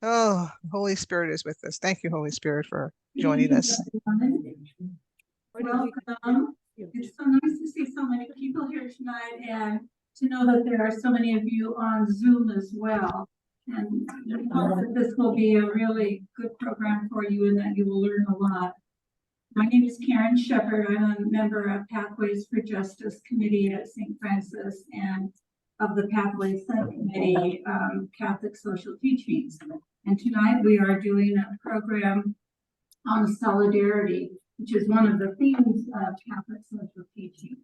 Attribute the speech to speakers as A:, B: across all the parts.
A: Oh, Holy Spirit is with us. Thank you, Holy Spirit, for joining us.
B: Welcome. It's so nice to see so many people here tonight and to know that there are so many of you on Zoom as well. And I hope that this will be a really good program for you and that you will learn a lot. My name is Karen Shepard. I'm a member of Pathways for Justice Committee at St. Francis and of the Pathways Subcommittee, Catholic Social Teachings. And tonight we are doing a program on solidarity, which is one of the themes of Catholic social teaching.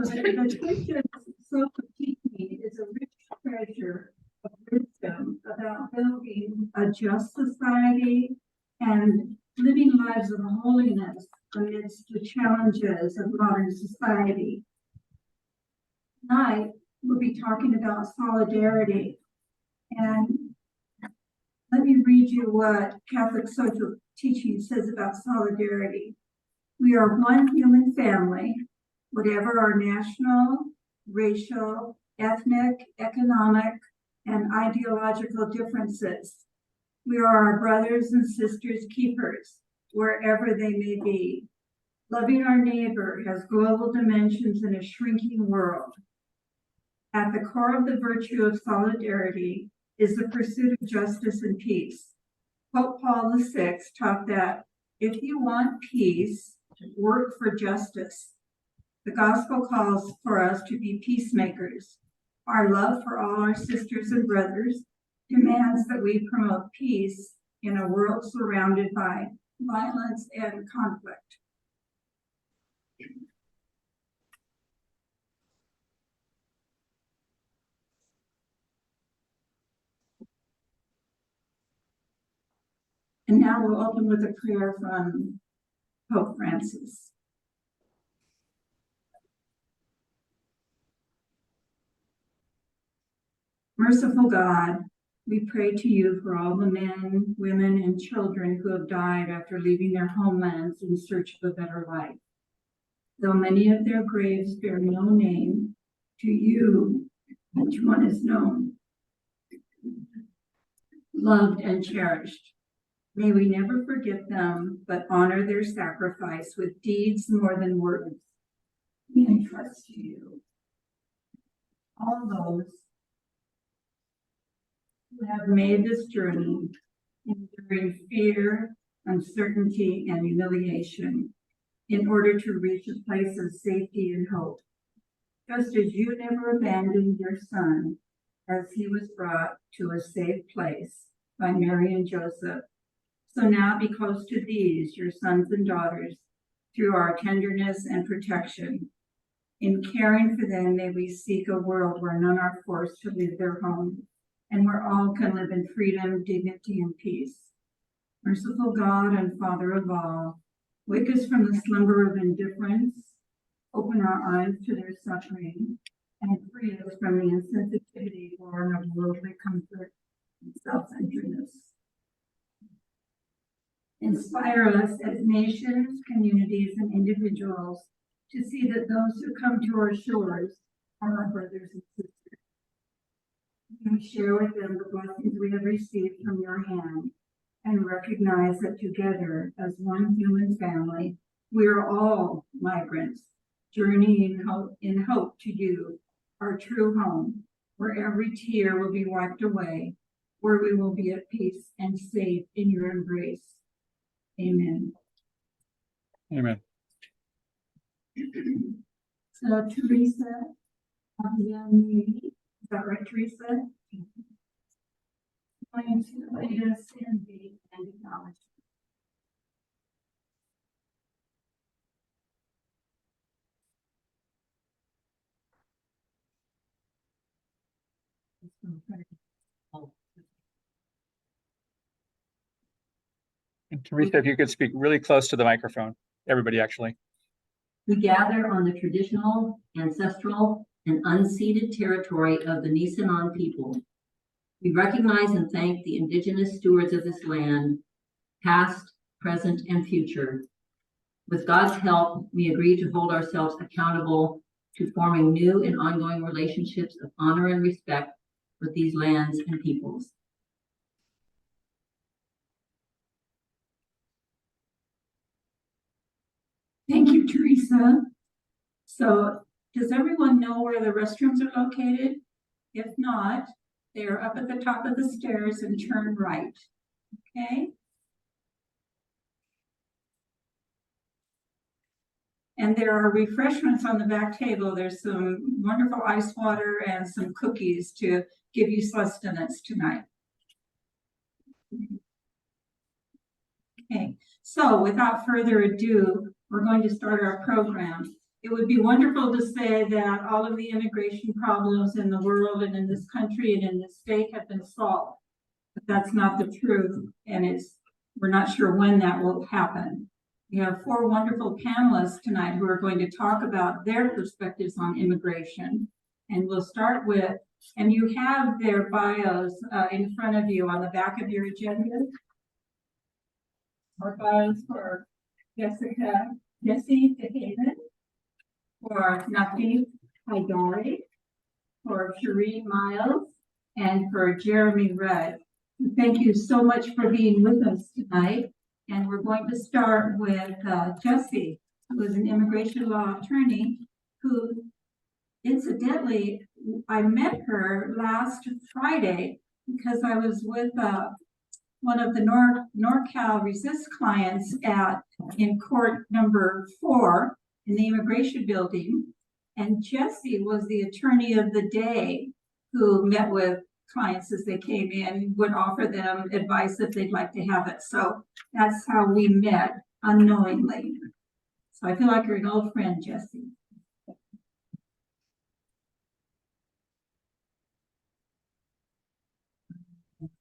B: So the Christian social teaching is a rich treasure of wisdom about building a just society and living lives of holiness amidst the challenges of modern society. Tonight, we'll be talking about solidarity. And let me read you what Catholic social teaching says about solidarity. We are one human family, whatever our national, racial, ethnic, economic, and ideological differences. We are our brothers and sisters' keepers, wherever they may be. Loving our neighbor has global dimensions in a shrinking world. At the core of the virtue of solidarity is the pursuit of justice and peace. Pope Paul VI taught that if you want peace, work for justice. The gospel calls for us to be peacemakers. Our love for all our sisters and brothers demands that we promote peace in a world surrounded by violence and conflict. And now we'll open with a prayer from Pope Francis. Merciful God, we pray to you for all the men, women, and children who have died after leaving their homelands in search of a better life. Though many of their graves bear no name, to you, each one is known, loved, and cherished. May we never forget them, but honor their sacrifice with deeds more than words. We entrust to you all those who have made this journey, enduring fear, uncertainty, and humiliation, in order to reach a place of safety and hope. Just as you never abandoned your son as he was brought to a safe place by Mary and Joseph, so now be close to these, your sons and daughters, through our tenderness and protection. In caring for them, may we seek a world where none are forced to leave their home, and where all can live in freedom, dignity, and peace. Merciful God and Father of all, wake us from the slumber of indifference, open our eyes to their suffering, and free us from the insensitivity born of worldly comfort and self-centeredness. Inspire us as nations, communities, and individuals to see that those who come to our shores are our brothers and sisters. We share with them the blessings we have received from your hand and recognize that together, as one human family, we are all migrants, journeying in hope to you, our true home, where every tear will be wiped away, where we will be at peace and safe in your embrace. Amen.
C: Amen.
B: So, Teresa, is that right, Teresa? Going to lead us in the acknowledgement.
C: And Teresa, if you could speak really close to the microphone, everybody actually.
D: We gather on the traditional, ancestral, and unceded territory of the Nisenan people. We recognize and thank the indigenous stewards of this land, past, present, and future. With God's help, we agree to hold ourselves accountable to forming new and ongoing relationships of honor and respect with these lands and peoples.
B: Thank you, Teresa. So does everyone know where the restrooms are located? If not, they are up at the top of the stairs and turn right. Okay. And there are refreshments on the back table. There's some wonderful ice water and some cookies to give you sustenance tonight. Okay, so without further ado, we're going to start our program. It would be wonderful to say that all of the immigration problems in the world and in this country and in this state have been solved. But that's not the truth, and we're not sure when that will happen. We have 4 wonderful panelists tonight who are going to talk about their perspectives on immigration. And we'll start with, and you have their bios in front of you on the back of your agenda. Our bios for Jessie DeHaven, for Nafi Haidari, for Shireen Miles, and for Jeremy Rudd. Thank you so much for being with us tonight. And we're going to start with Jessie, who is an immigration law attorney, who incidentally, I met her last Friday because I was with one of the NorCal Resist clients in court number 4 in the immigration building. And Jessie was the attorney of the day who met with clients as they came in, would offer them advice if they'd like to have it. So that's how we met unknowingly. So I feel like you're an old friend, Jessie.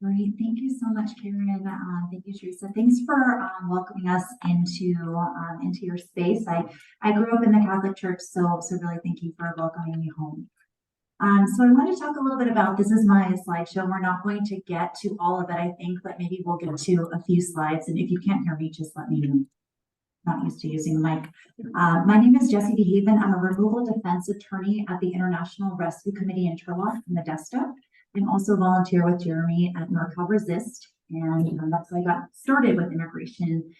E: Great. Thank you so much, Karen. Thank you, Teresa. Thanks for welcoming us into your space. I grew up in the Catholic Church, so really thank you for welcoming me home. So I want to talk a little bit about, this is my slideshow. We're not going to get to all of it, I think, but maybe we'll get to a few slides. And if you can't hear me, just let me know. Not used to using the mic. My name is Jessie DeHaven. I'm a removal defense attorney at the International Rescue Committee in Turlock, Modesto. I'm also a volunteer with Jeremy at NorCal Resist. And that's how I got started with immigration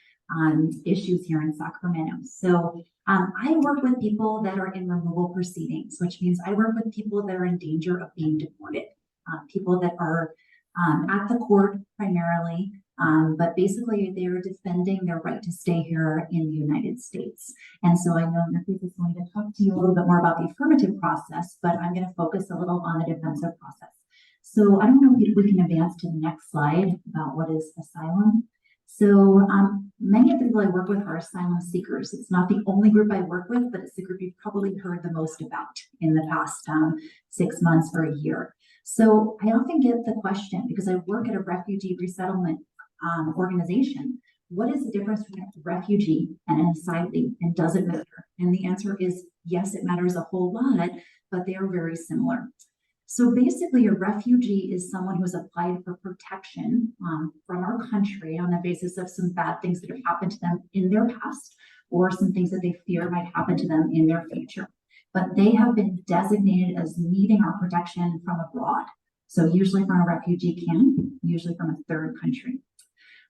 E: issues here in Sacramento. So I work with people that are in removal proceedings, which means I work with people that are in danger of being deported, people that are at the court primarily, but basically they are defending their right to stay here in the United States. And so I know Nafi is going to talk to you a little bit more about the affirmative process, but I'm going to focus a little on the defensive process. So I don't know if we can advance to the next slide about what is asylum. So many of the people I work with are asylum seekers. It's not the only group I work with, but it's the group you've probably heard the most about in the past 6 months or a year. So I often get the question, because I work at a refugee resettlement organization, what is the difference between a refugee and an asylee, and does it matter? And the answer is yes, it matters a whole lot, but they are very similar. So basically, a refugee is someone who has applied for protection from our country on the basis of some bad things that have happened to them in their past, or some things that they fear might happen to them in their future. But they have been designated as needing our protection from abroad. So usually from a refugee camp, usually from a third country.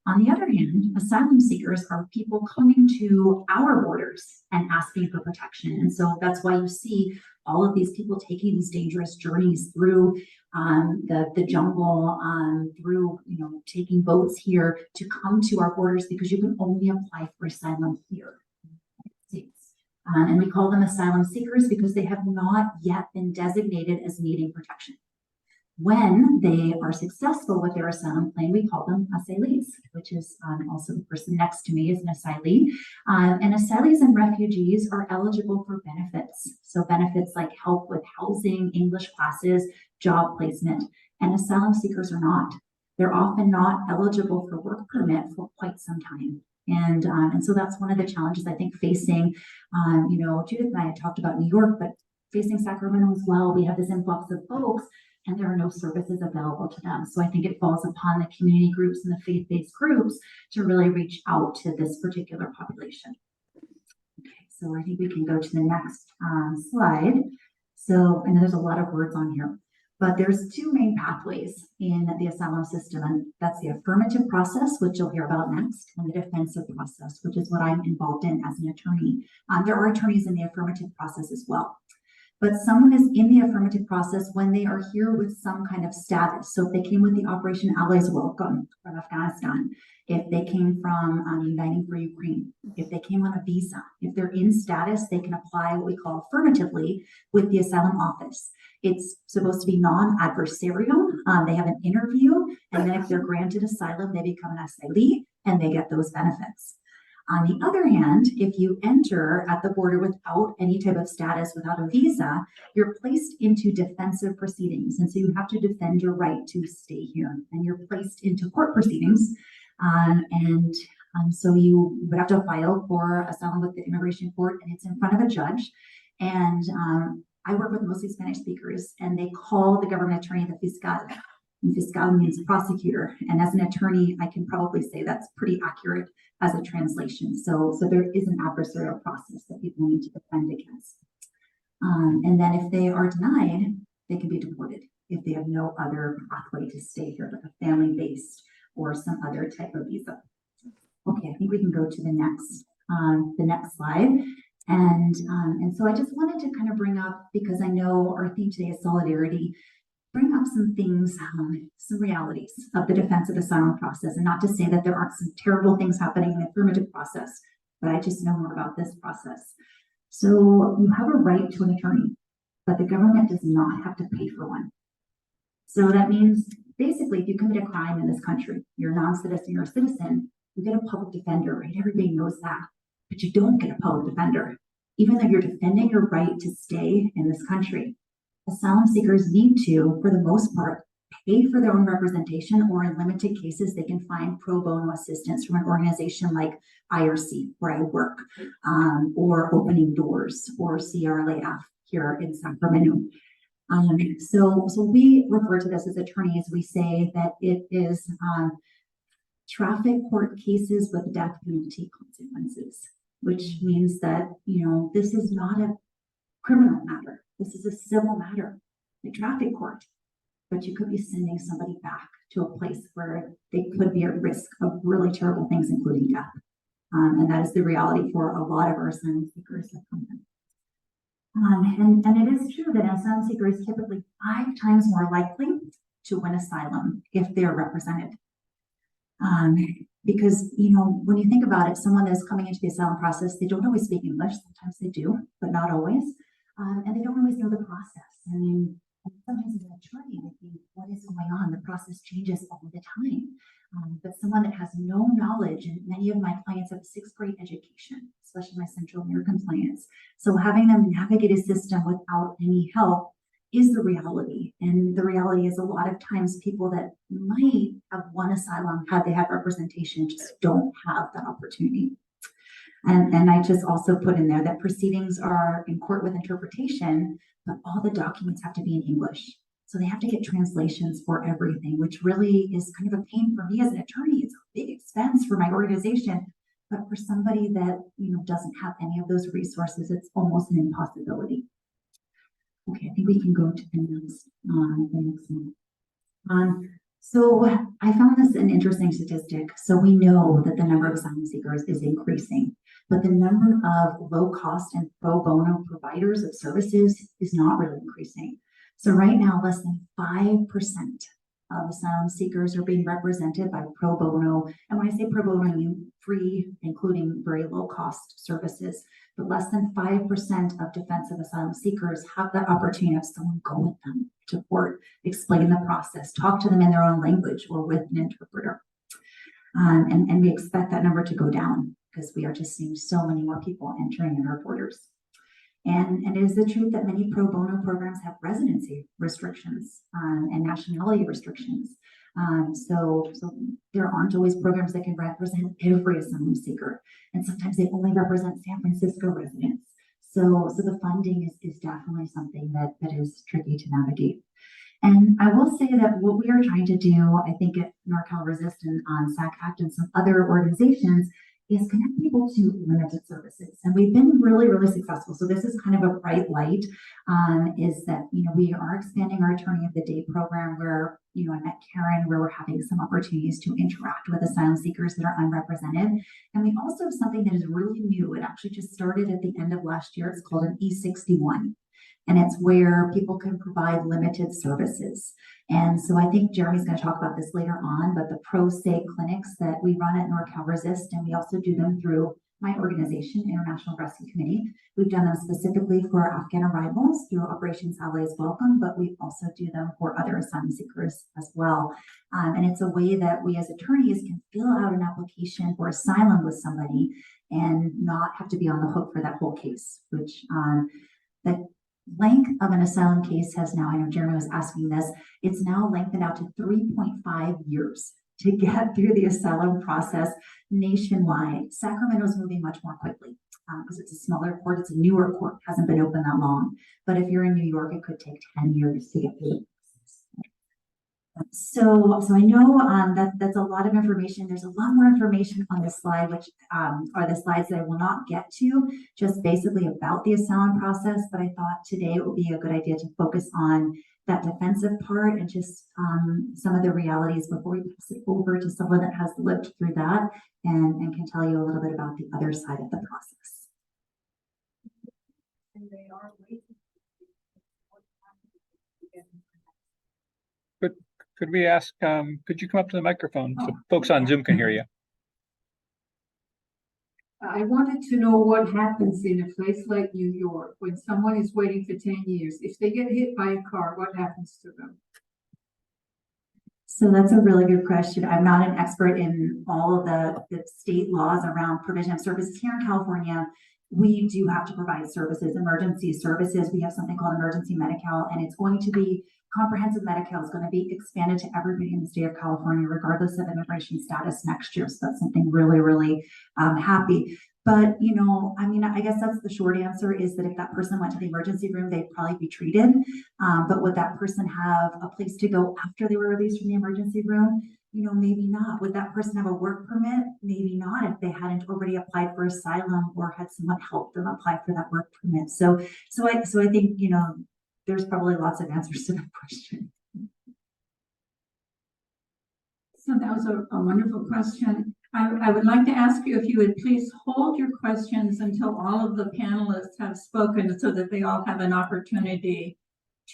E: On the other hand, asylum seekers are people coming to our borders and asking for protection. And so that's why you see all of these people taking these dangerous journeys through the jungle, through, taking boats here to come to our borders, because you can only apply for asylum here in the United States. And we call them asylum seekers because they have not yet been designated as needing protection. When they are successful with their asylum claim, we call them asylees, which is also the person next to me is an asylee. And asylees and refugees are eligible for benefits. So benefits like help with housing, English classes, job placement, and asylum seekers are not. They're often not eligible for work permit for quite some time. And so that's one of the challenges I think facing, Judith and I had talked about New York, but facing Sacramento as well. We have this influx of folks, and there are no services available to them. So I think it falls upon the community groups and the faith-based groups to really reach out to this particular population. Okay, so I think we can go to the next slide. So I know there's a lot of words on here. But there's two main pathways in the asylum system, and that's the affirmative process, which you'll hear about next, and the defensive process, which is what I'm involved in as an attorney. There are attorneys in the affirmative process as well. But someone is in the affirmative process when they are here with some kind of status. So if they came with the Operation Allies Welcome from Afghanistan, if they came from Uniting for Ukraine, if they came on a visa, if they're in status, they can apply what we call affirmatively with the asylum office. It's supposed to be non-adversarial. They have an interview, and then if they're granted asylum, they become an asylee and they get those benefits. On the other hand, if you enter at the border without any type of status, without a visa, you're placed into defensive proceedings. And so you have to defend your right to stay here. And you're placed into court proceedings. So you would have to file for asylum with the immigration court, and it's in front of a judge. And I work with mostly Spanish speakers, and they call the government attorney the fiscal. And fiscal means prosecutor. And as an attorney, I can probably say that's pretty accurate as a translation. So there is an adversarial process that people need to defend against. And then if they are denied, they can be deported if they have no other pathway to stay here, like a family-based or some other type of visa. Okay, I think we can go to the next slide. And so I just wanted to kind of bring up, because I know our theme today is solidarity, bring up some things, some realities of the defensive asylum process. And not to say that there aren't some terrible things happening in the affirmative process, but I just know more about this process. So you have a right to an attorney, but the government does not have to pay for one. So that means basically, if you commit a crime in this country, you're a non-citizen, you're a citizen, you get a public defender, right? Everybody knows that, but you don't get a public defender, even though you're defending your right to stay in this country. Asylum seekers need to, for the most part, pay for their own representation, or in limited cases, they can find pro bono assistance from an organization like IRC, where I work, or Opening Doors, or CRLAF here in Sacramento. So we refer to this as attorneys. We say that it is traffic court cases with death penalty consequences, which means that, this is not a criminal matter. This is a civil matter, a traffic court, but you could be sending somebody back to a place where they could be at risk of really terrible things, including death. And that is the reality for a lot of our asylum seekers that come in. And it is true that an asylum seeker is typically 5 times more likely to win asylum if they're represented. Because, when you think about it, someone that's coming into the asylum process, they don't always speak English. Sometimes they do, but not always. And they don't always know the process. I mean, sometimes as an attorney, I think, what is going on? The process changes all the time. But someone that has no knowledge, and many of my clients have 6th grade education, especially my Central American clients. So having them navigate a system without any help is the reality. And the reality is a lot of times people that might have won asylum had they had representation just don't have that opportunity. And I just also put in there that proceedings are in court with interpretation, but all the documents have to be in English. So they have to get translations for everything, which really is kind of a pain for me as an attorney. It's a big expense for my organization, but for somebody that, doesn't have any of those resources, it's almost an impossibility. Okay, I think we can go to the next one. So I found this an interesting statistic. So we know that the number of asylum seekers is increasing, but the number of low cost and pro bono providers of services is not really increasing. So right now, less than 5% of asylum seekers are being represented by pro bono. And when I say pro bono, I mean free, including very low cost services. But less than 5% of defensive asylum seekers have that opportunity to have someone go with them to court, explain the process, talk to them in their own language or with an interpreter. And we expect that number to go down because we are just seeing so many more people entering in our borders. And it is the truth that many pro bono programs have residency restrictions and nationality restrictions. So there aren't always programs that can represent every asylum seeker. And sometimes they only represent San Francisco residents. So the funding is definitely something that is tricky to navigate. And I will say that what we are trying to do, I think at NorCal Resist and SAC Act and some other organizations, is connect people to limited services. And we've been really, really successful. So this is kind of a bright light, is that, we are expanding our Attorney of the Day program where, I met Karen, where we're having some opportunities to interact with asylum seekers that are unrepresented. And we also have something that is really new. It actually just started at the end of last year. It's called an E61. And it's where people can provide limited services. And so I think Jeremy's going to talk about this later on, but the pro se clinics that we run at NorCal Resist, and we also do them through my organization, International Rescue Committee. We've done them specifically for Afghan arrivals through Operations Allies Welcome, but we also do them for other asylum seekers as well. And it's a way that we as attorneys can fill out an application for asylum with somebody and not have to be on the hook for that whole case, which the length of an asylum case has now, I know Jeremy was asking this, it's now lengthened out to 3.5 years to get through the asylum process nationwide. Sacramento is moving much more quickly because it's a smaller court, it's a newer court, hasn't been open that long. But if you're in New York, it could take 10 years to get through the process. So I know that's a lot of information. There's a lot more information on this slide, which are the slides that I will not get to, just basically about the asylum process. But I thought today it would be a good idea to focus on that defensive part and just some of the realities before we pass it over to someone that has lived through that and can tell you a little bit about the other side of the process.
B: And they are waiting.
C: Could we ask, could you come up to the microphone so folks on Zoom can hear you?
F: I wanted to know what happens in a place like New York when someone is waiting for 10 years. If they get hit by a car, what happens to them?
E: So that's a really good question. I'm not an expert in all of the state laws around provision of services. Here in California, we do have to provide services, emergency services. We have something called emergency Medi-Cal, and it's going to be comprehensive Medi-Cal is going to be expanded to everybody in the state of California, regardless of immigration status next year. So that's something really, really happy. But, I guess that's the short answer is that if that person went to the emergency room, they'd probably be treated. But would that person have a place to go after they were released from the emergency room? Maybe not. Would that person have a work permit? Maybe not if they hadn't already applied for asylum or had someone help them apply for that work permit. So I think, there's probably lots of answers to that question.
B: So that was a wonderful question. I would like to ask you if you would please hold your questions until all of the panelists have spoken so that they all have an opportunity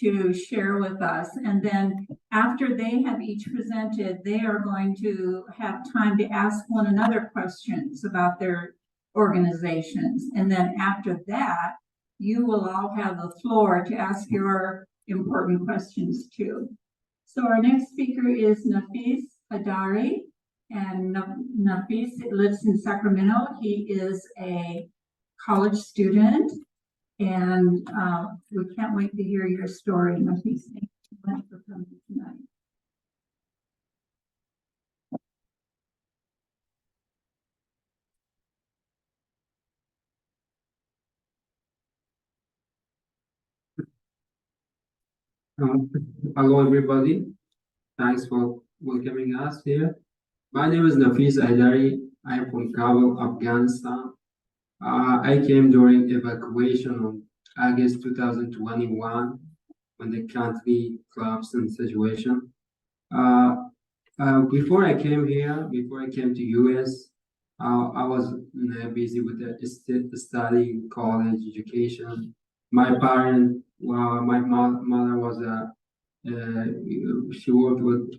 B: to share with us. And then after they have each presented, they are going to have time to ask one another questions about their organizations. And then after that, you will all have the floor to ask your important questions too. So our next speaker is Nafis Adari, and Nafis lives in Sacramento. He is a college student, and we can't wait to hear your story, Nafis. Thank you so much for coming tonight.
G: Hello, everybody. Thanks for welcoming us here. My name is Nafis Adari. I am from Kabul, Afghanistan. I came during evacuation on August 2021 when the country collapsed in situation. Before I came here, before I came to US, I was busy with the study, college, education. My parent, my mother was she worked with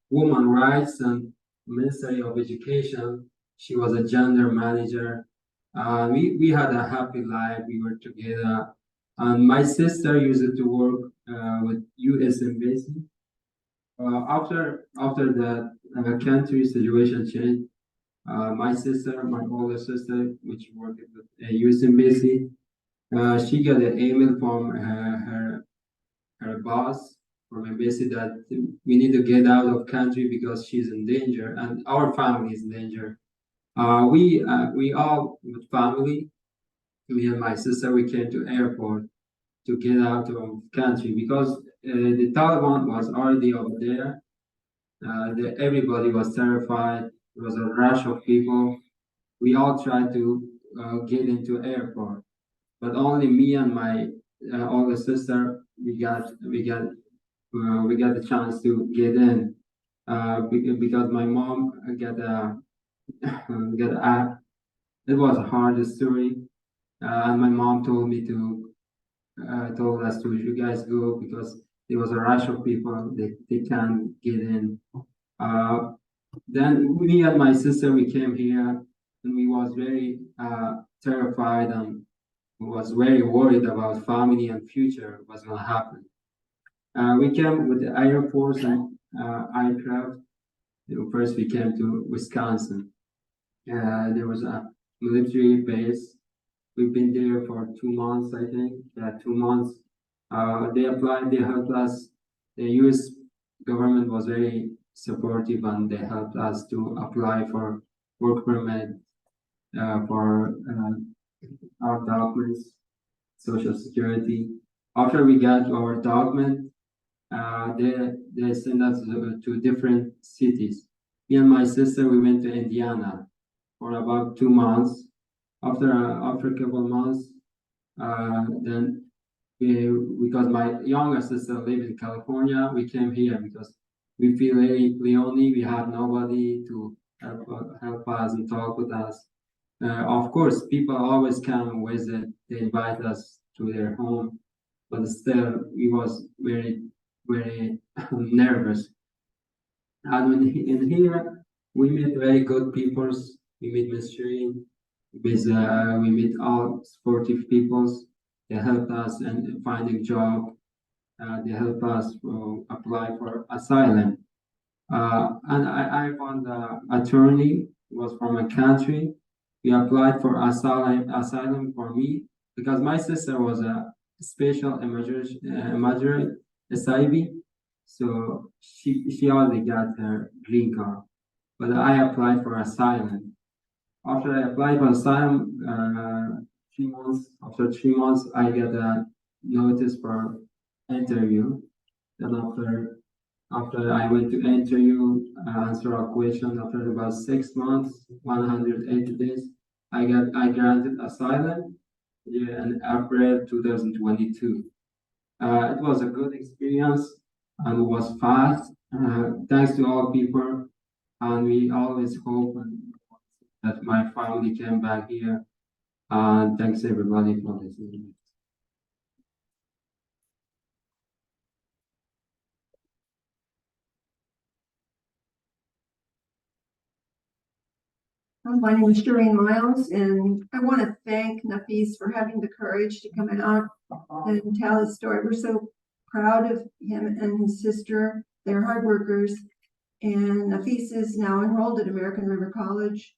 G: woman rights and Ministry of Education. She was a gender manager. We had a happy life. We were together. And my sister used to work with U.S. Embassy. After the country situation changed, my sister, my older sister, which worked with U.S. Embassy, she got an email from her boss from embassy that we need to get out of country because she's in danger and our family is in danger. We all with family, me and my sister, we came to airport to get out of country because the Taliban was already over there. Everybody was terrified. There was a rush of people. We all tried to get into airport, but only me and my older sister, we got the chance to get in because my mom got a it was a hard story, and my mom told me to told us to you guys go because there was a rush of people, they can't get in. Then me and my sister, we came here and we was very terrified and was very worried about family and future what's gonna happen. We came with the Air Force and aircraft. First we came to Wisconsin. There was a military base. We've been there for 2 months, I think. Yeah, 2 months. They applied, they helped us. The US government was very supportive and they helped us to apply for work permit for our documents, social security. After we got our document, they sent us to different cities. Me and my sister, we went to Indiana for about 2 months. After a couple of months, then because my younger sister lived in California, we came here because we feel very lonely. We have nobody to help us and talk with us. Of course, people always come visit. They invite us to their home, but still, we was very, very nervous. And in here, we meet very good people. We meet Miss Shireen. We meet all sportive peoples. They help us in finding job. They help us apply for asylum. And I found an attorney who was from a country. We applied for asylum for me because my sister was a special emergency SIV, so she already got her green card. But I applied for asylum. After I applied for asylum, 3 months, after 3 months, I got a notice for interview. Then after I went to interview, answer a question, after about 6 months, 180 days, I granted asylum in April 2022. It was a good experience and it was fast. Thanks to all people, and we always hope that my family came back here. And thanks everybody for listening.
B: My name is Shireen Miles, and I want to thank Nafis for having the courage to come out and tell his story. We're so proud of him and his sister. They're hard workers, and Nafis is now enrolled at American River College.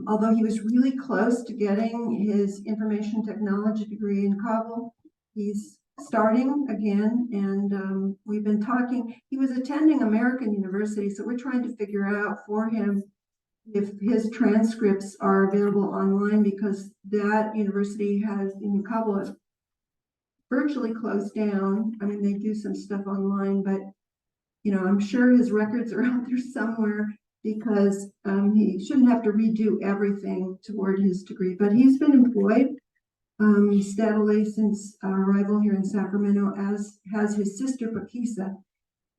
B: Although he was really close to getting his information technology degree in Kabul, he's starting again, and we've been talking. He was attending American University, so we're trying to figure out for him if his transcripts are available online, because that university has in Kabul virtually closed down. I mean, they do some stuff online, but I'm sure his records are out there somewhere, because he shouldn't have to redo everything toward his degree. But he's been employed steadily since our arrival here in Sacramento, as has his sister Pakisa.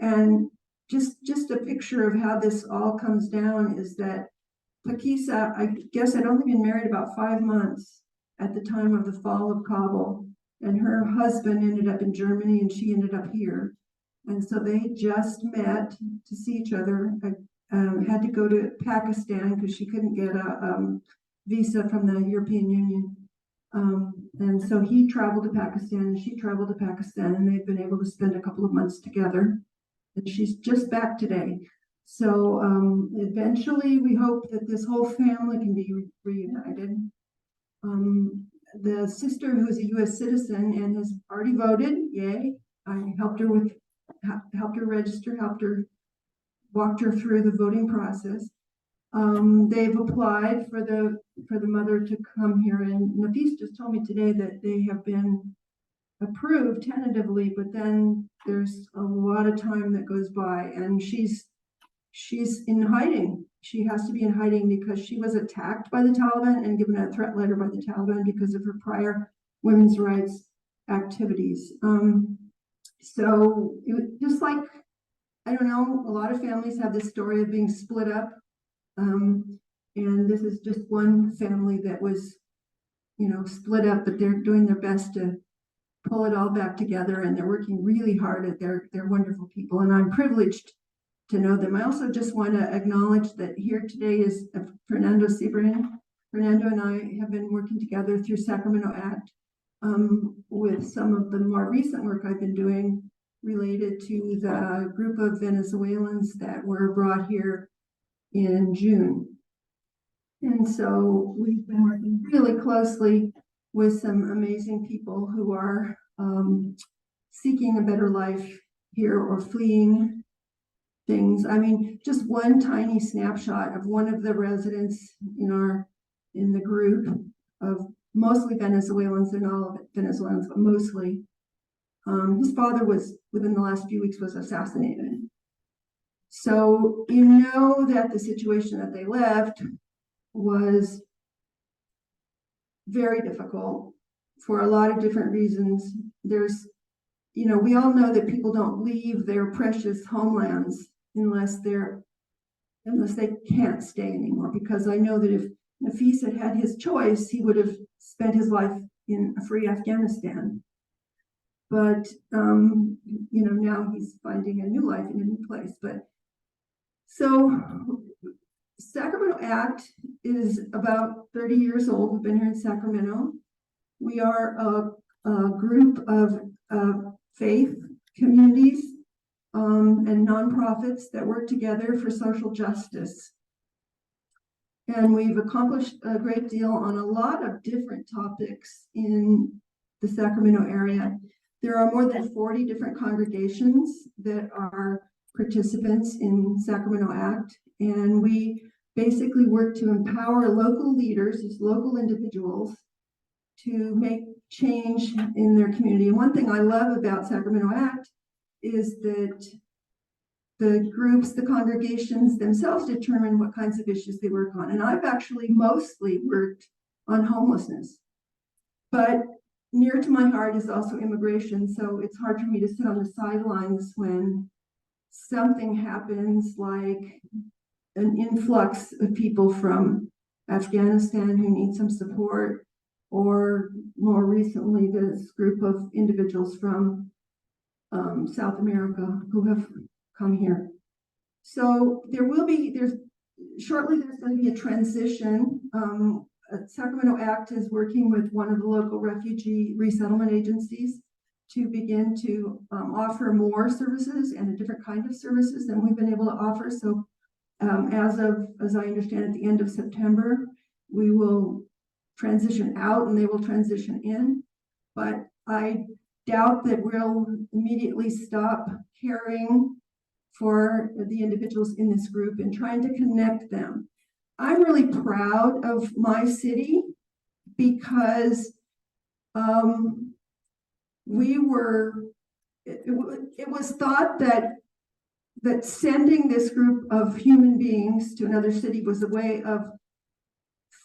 B: And just a picture of how this all comes down is that Pakisa, I guess, had only been married about 5 months at the time of the fall of Kabul, and her husband ended up in Germany and she ended up here. And so they just met to see each other. Had to go to Pakistan because she couldn't get a visa from the European Union. And so he traveled to Pakistan and she traveled to Pakistan, and they've been able to spend a couple of months together. And she's just back today. So eventually we hope that this whole family can be reunited. The sister, who's a US citizen and has already voted, yay. I helped her register, walked her through the voting process. They've applied for the mother to come here, and Nafis just told me today that they have been approved tentatively, but then there's a lot of time that goes by, and she's she's in hiding. She has to be in hiding because she was attacked by the Taliban and given a threat letter by the Taliban because of her prior women's rights activities. So just like, I don't know, a lot of families have this story of being split up. And this is just one family that was, split up, but they're doing their best to pull it all back together, and they're working really hard at they're wonderful people, and I'm privileged to know them. I also just want to acknowledge that here today is Fernando Cibran. Fernando and I have been working together through Sacramento Act with some of the more recent work I've been doing related to the group of Venezuelans that were brought here in June. And so we've been working really closely with some amazing people who are seeking a better life here or fleeing things. I mean, just one tiny snapshot of one of the residents in the group of mostly Venezuelans, and all of it Venezuelans, but mostly. His father was, within the last few weeks, was assassinated. So that the situation that they left was very difficult for a lot of different reasons. There's, we all know that people don't leave their precious homelands unless they can't stay anymore, because I know that if Nafis had his choice, he would have spent his life in a free Afghanistan. But, now he's finding a new life in a new place. But so Sacramento Act is about 30 years old. We've been here in Sacramento. We are a group of faith communities and nonprofits that work together for social justice. And we've accomplished a great deal on a lot of different topics in the Sacramento area. There are more than 40 different congregations that are participants in Sacramento Act, and we basically work to empower local leaders, these local individuals, to make change in their community. And one thing I love about Sacramento Act is that the groups, the congregations themselves determine what kinds of issues they work on. And I've actually mostly worked on homelessness, but near to my heart is also immigration. So it's hard for me to sit on the sidelines when something happens like an influx of people from Afghanistan who need some support, or more recently, this group of individuals from South America who have come here. So shortly there's going to be a transition. Sacramento Act is working with one of the local refugee resettlement agencies to begin to offer more services and a different kind of services than we've been able to offer. So as I understand, at the end of September, we will transition out and they will transition in. But I doubt that we'll immediately stop caring for the individuals in this group and trying to connect them. I'm really proud of my city because it was thought that sending this group of human beings to another city was a way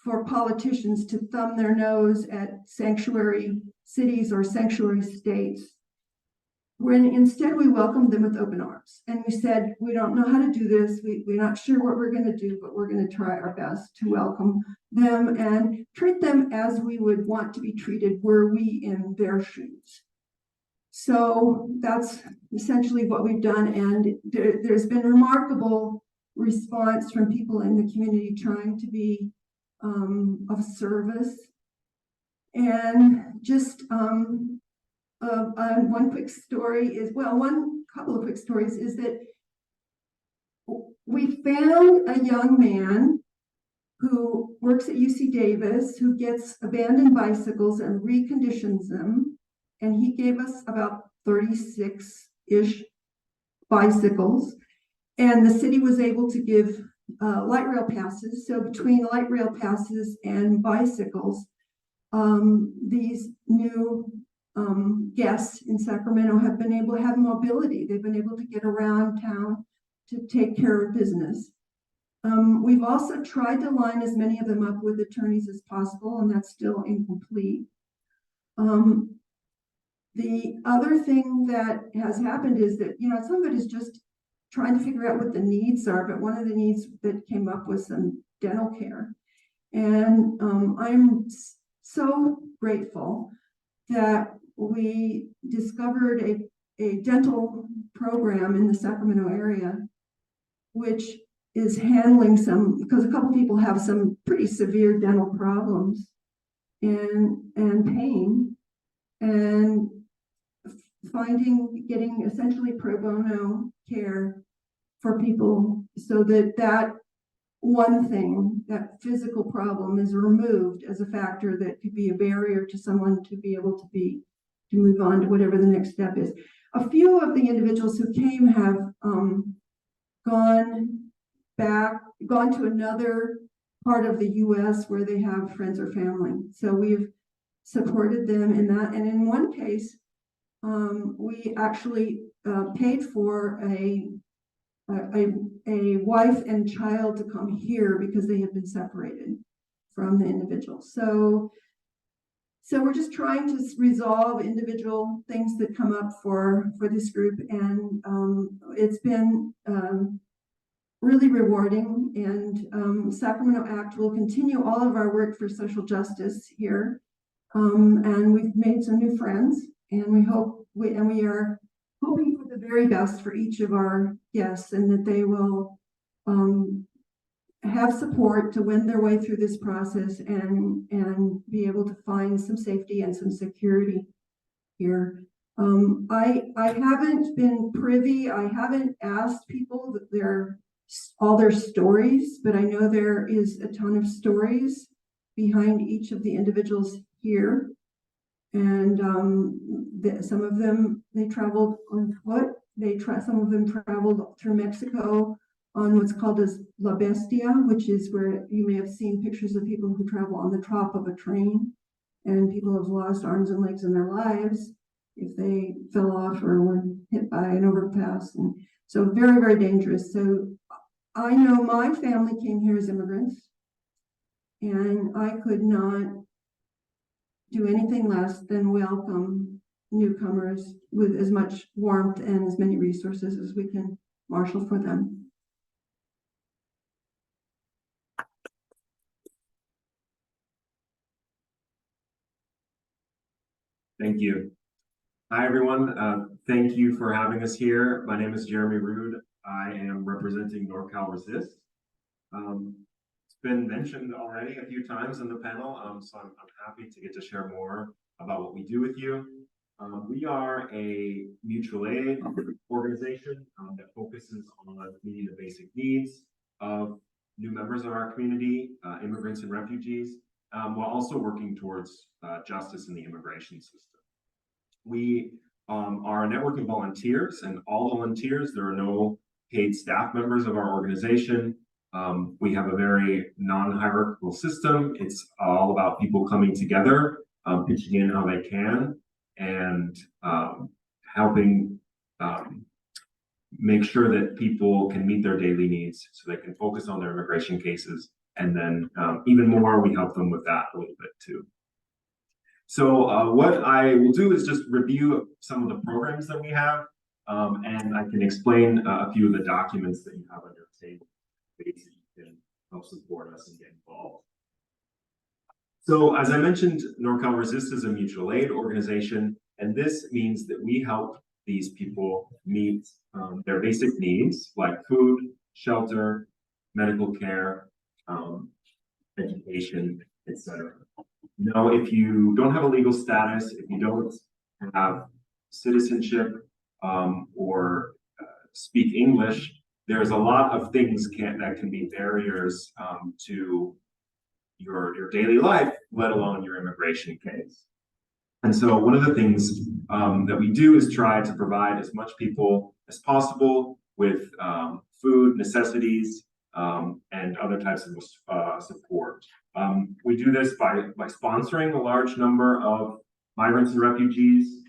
B: for politicians to thumb their nose at sanctuary cities or sanctuary states, when instead we welcomed them with open arms. And we said, we don't know how to do this. We're not sure what we're going to do, but we're going to try our best to welcome them and treat them as we would want to be treated were we in their shoes. So that's essentially what we've done. And there's been remarkable response from people in the community trying to be of service. And just one quick story is, one couple of quick stories is that we found a young man who works at UC Davis who gets abandoned bicycles and reconditions them. And he gave us about 36-ish bicycles. And the city was able to give light rail passes. So between light rail passes and bicycles, these new guests in Sacramento have been able to have mobility. They've been able to get around town to take care of business. We've also tried to line as many of them up with attorneys as possible, and that's still incomplete. The other thing that has happened is that, some of it is just trying to figure out what the needs are, but one of the needs that came up was some dental care. And I'm so grateful that we discovered a dental program in the Sacramento area, which is handling because a couple people have some pretty severe dental problems and pain, and getting essentially pro bono care for people, so that one thing, that physical problem, is removed as a factor that could be a barrier to someone to be able to move on to whatever the next step is. A few of the individuals who came have gone to another part of the US where they have friends or family. So we've supported them in that. And in one case, we actually paid for a wife and child to come here because they had been separated from the individual. So we're just trying to resolve individual things that come up for this group, and it's been really rewarding. And Sacramento Act will continue all of our work for social justice here, and we've made some new friends, and we are hoping for the very best for each of our guests, and that they will have support to win their way through this process and be able to find some safety and some security here. I haven't been privy, I haven't asked people all their stories, but I know there is a ton of stories behind each of the individuals here. And some of them, they traveled on foot. Some of them traveled through Mexico on what's called as La Bestia, which is where you may have seen pictures of people who travel on the top of a train, and people have lost arms and legs in their lives if they fell off or were hit by an overpass. And so very, very dangerous. So I know my family came here as immigrants, and I could not do anything less than welcome newcomers with as much warmth and as many resources as we can marshal for them.
H: Thank you. Hi, everyone. Thank you for having us here. My name is Jeremy Rude. I am representing NorCal Resist. It's been mentioned already a few times in the panel, so I'm happy to get to share more about what we do with you. We are a mutual aid organization that focuses on meeting the basic needs of new members of our community, immigrants and refugees, while also working towards justice in the immigration system. We are a network of volunteers, and all volunteers, there are no paid staff members of our organization. We have a very non-hierarchical system. It's all about people coming together, pitching in how they can, and helping make sure that people can meet their daily needs so they can focus on their immigration cases. And then even more, we help them with that a little bit too. So what I will do is just review some of the programs that we have, and I can explain a few of the documents that you have on your table, ways that you can help support us and get involved. So as I mentioned, NorCal Resist is a mutual aid organization, and this means that we help these people meet their basic needs like food, shelter, medical care, education, etc. Now, if you don't have a legal status, if you don't have citizenship or speak English, there's a lot of things that can be barriers to your daily life, let alone your immigration case. And so one of the things that we do is try to provide as much people as possible with food, necessities, and other types of support. We do this by sponsoring a large number of migrants and refugees.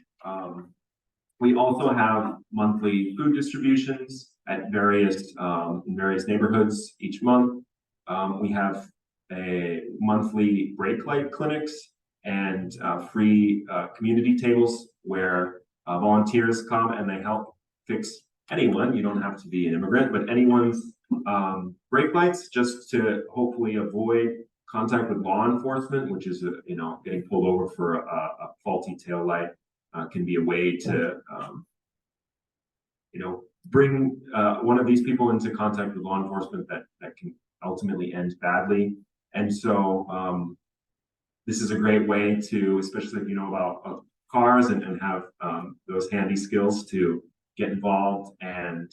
H: We also have monthly food distributions at various in various neighborhoods each month. We have a monthly brake light clinics and free community tables where volunteers come and they help fix anyone. You don't have to be an immigrant, but anyone's brake lights, just to hopefully avoid contact with law enforcement, which is getting pulled over for a faulty tail light, can be a way to bring one of these people into contact with law enforcement that can ultimately end badly. And so this is a great way to, especially if you know about cars and have those handy skills, to get involved and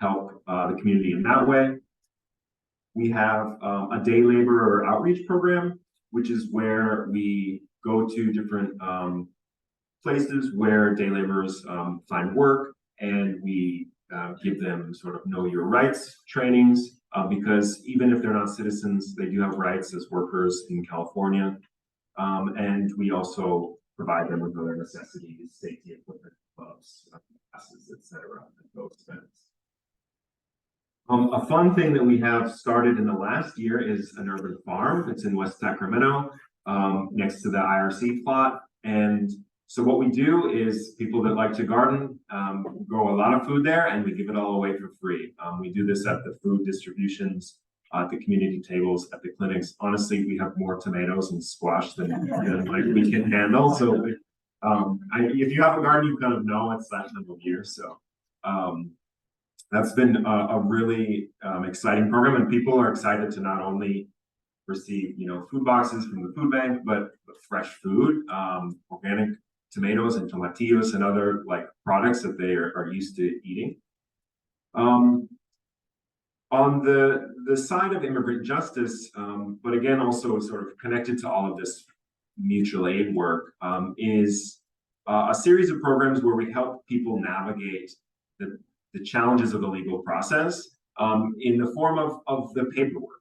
H: help the community in that way. We have a day laborer outreach program, which is where we go to different places where day laborers find work, and we give them sort of know your rights trainings, because even if they're not citizens, they do have rights as workers in California. And we also provide them with other necessities, safety equipment, gloves, glasses, etc. at those events. A fun thing that we have started in the last year is an urban farm. It's in West Sacramento, next to the IRC plot. And so what we do is, people that like to garden grow a lot of food there, and we give it all away for free. We do this at the food distributions, at the community tables, at the clinics. Honestly, we have more tomatoes and squash than like we can handle. So if you have a garden, you kind of know it's that time of year. So that's been a really exciting program, and people are excited to not only receive food boxes from the food bank, but fresh food, organic tomatoes and tomatillos and other products that they are used to eating. On the side of immigrant justice, but again also sort of connected to all of this mutual aid work, is a series of programs where we help people navigate the challenges of the legal process in the form of the paperwork.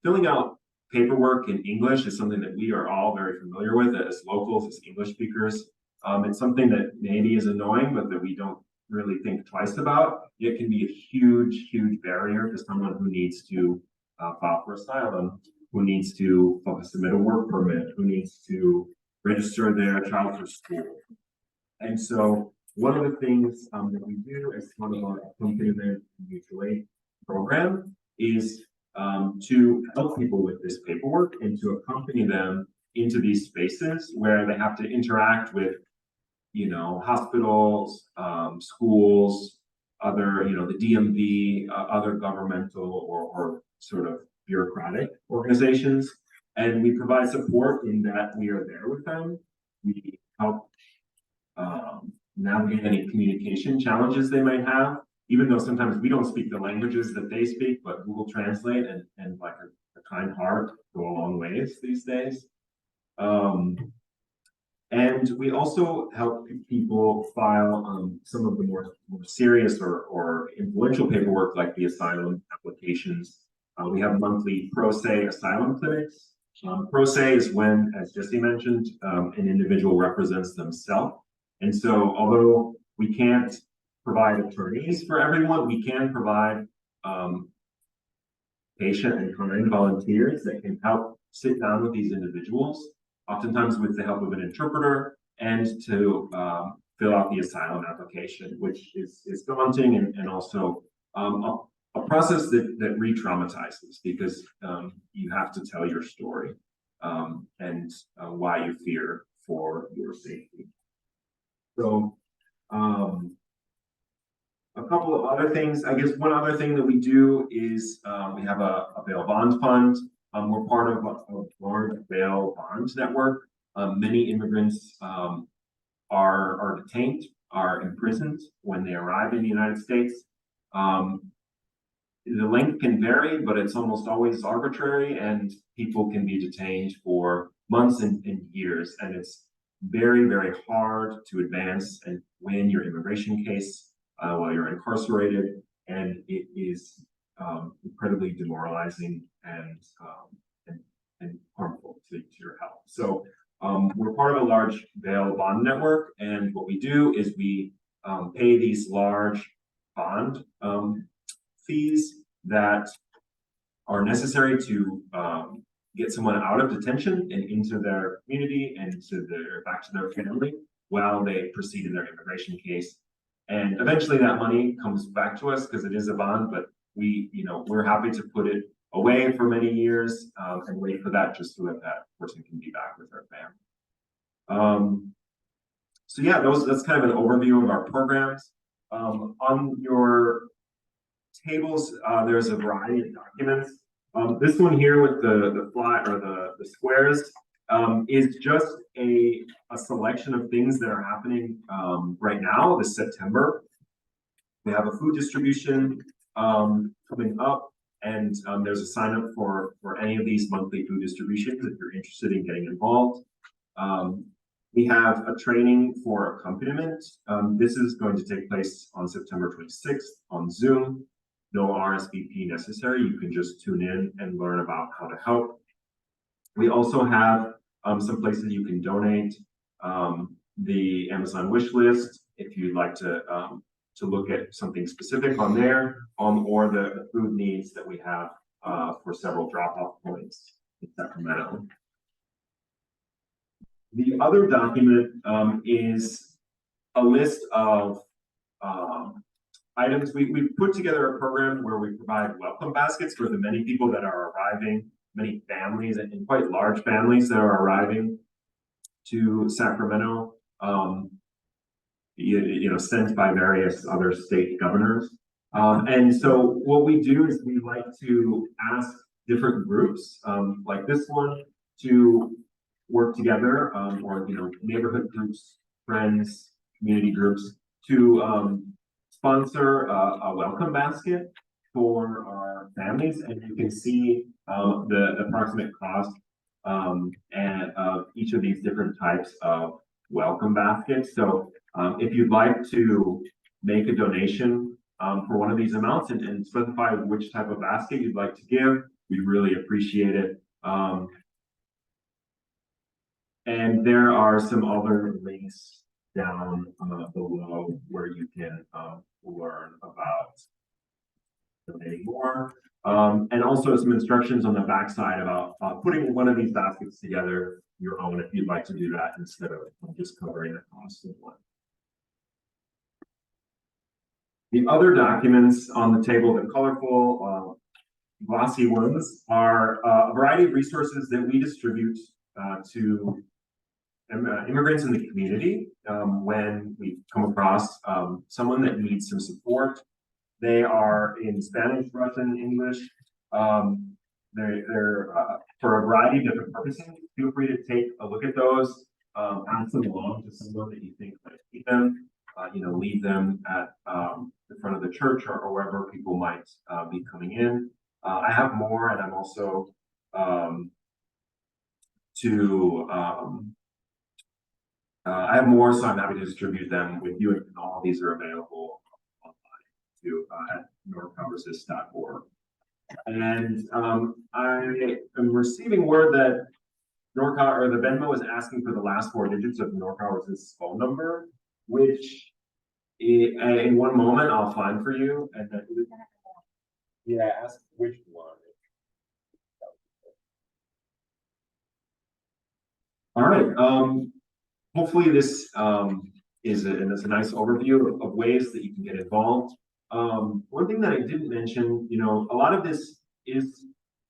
H: Filling out paperwork in English is something that we are all very familiar with as locals, as English speakers. It's something that maybe is annoying, but that we don't really think twice about. It can be a huge, huge barrier to someone who needs to file for asylum, who needs to submit a work permit, who needs to register their child for school. And so one of the things that we do as part of our accompaniment mutual aid program is to help people with this paperwork and to accompany them into these spaces where they have to interact with, hospitals, schools, other, the DMV, other governmental or sort of bureaucratic organizations. And we provide support in that we are there with them. We help navigate any communication challenges they might have, even though sometimes we don't speak the languages that they speak, but Google Translate and like a kind heart go a long ways these days. And we also help people file some of the more serious or influential paperwork, like the asylum applications. We have monthly pro se asylum clinics. Pro se is when, as Jessie mentioned, an individual represents themselves. And so although we can't provide attorneys for everyone, we can provide patient and kind volunteers that can help sit down with these individuals, oftentimes with the help of an interpreter, and to fill out the asylum application, which is daunting and also a process that re-traumatizes, because you have to tell your story and why you fear for your safety. So a couple of other things, I guess one other thing that we do is we have a bail bond fund. We're part of a large bail bond network. Many immigrants are detained, are imprisoned when they arrive in the United States. The length can vary, but it's almost always arbitrary, and people can be detained for months and years. And it's very, very hard to advance and win your immigration case while you're incarcerated. And it is incredibly demoralizing and harmful to your health. So we're part of a large bail bond network. And what we do is we pay these large bond fees that are necessary to get someone out of detention and into their community and back to their family while they proceed in their immigration case. And eventually that money comes back to us because it is a bond, but we're happy to put it away for many years and wait for that just so that person can be back with their family. So yeah, that's kind of an overview of our programs. On your tables, there's a variety of documents. This one here with the flat or the squares is just a selection of things that are happening right now, this September. We have a food distribution coming up, and there's a sign up for any of these monthly food distributions if you're interested in getting involved. We have a training for accompaniment. This is going to take place on September 26th on Zoom. No RSVP necessary. You can just tune in and learn about how to help. We also have some places you can donate. The Amazon wish list, if you'd like to look at something specific on there, or the food needs that we have for several drop-off points in Sacramento. The other document is a list of items. We put together a program where we provide welcome baskets for the many people that are arriving, many families and quite large families that are arriving to Sacramento, sent by various other state governors. And so what we do is we like to ask different groups, like this one, to work together, or neighborhood groups, friends, community groups, to sponsor a welcome basket for our families, and you can see the approximate cost and of each of these different types of welcome baskets. So if you'd like to make a donation for one of these amounts and specify which type of basket you'd like to give, we'd really appreciate it. And there are some other links down below where you can learn about donating more. And also some instructions on the backside about putting one of these baskets together your own if you'd like to do that instead of just covering the cost of one. The other documents on the table, the colorful glossy ones, are a variety of resources that we distribute to immigrants in the community when we come across someone that needs some support. They are in Spanish, Russian, English. They're for a variety of different purposes. Feel free to take a look at those, pass them along to someone that you think might need them. Leave them at the front of the church or wherever people might be coming in. I have more, and I'm also I have more, so I'm happy to distribute them with you, and all of these are available online too at NorCalResist.org. And I am receiving word that NorCal, or the Venmo, is asking for the last 4 digits of NorCal Resist's phone number, which in one moment I'll find for you. And then, yeah, ask which one. All right. Hopefully this is a nice overview of ways that you can get involved. One thing that I didn't mention, a lot of this is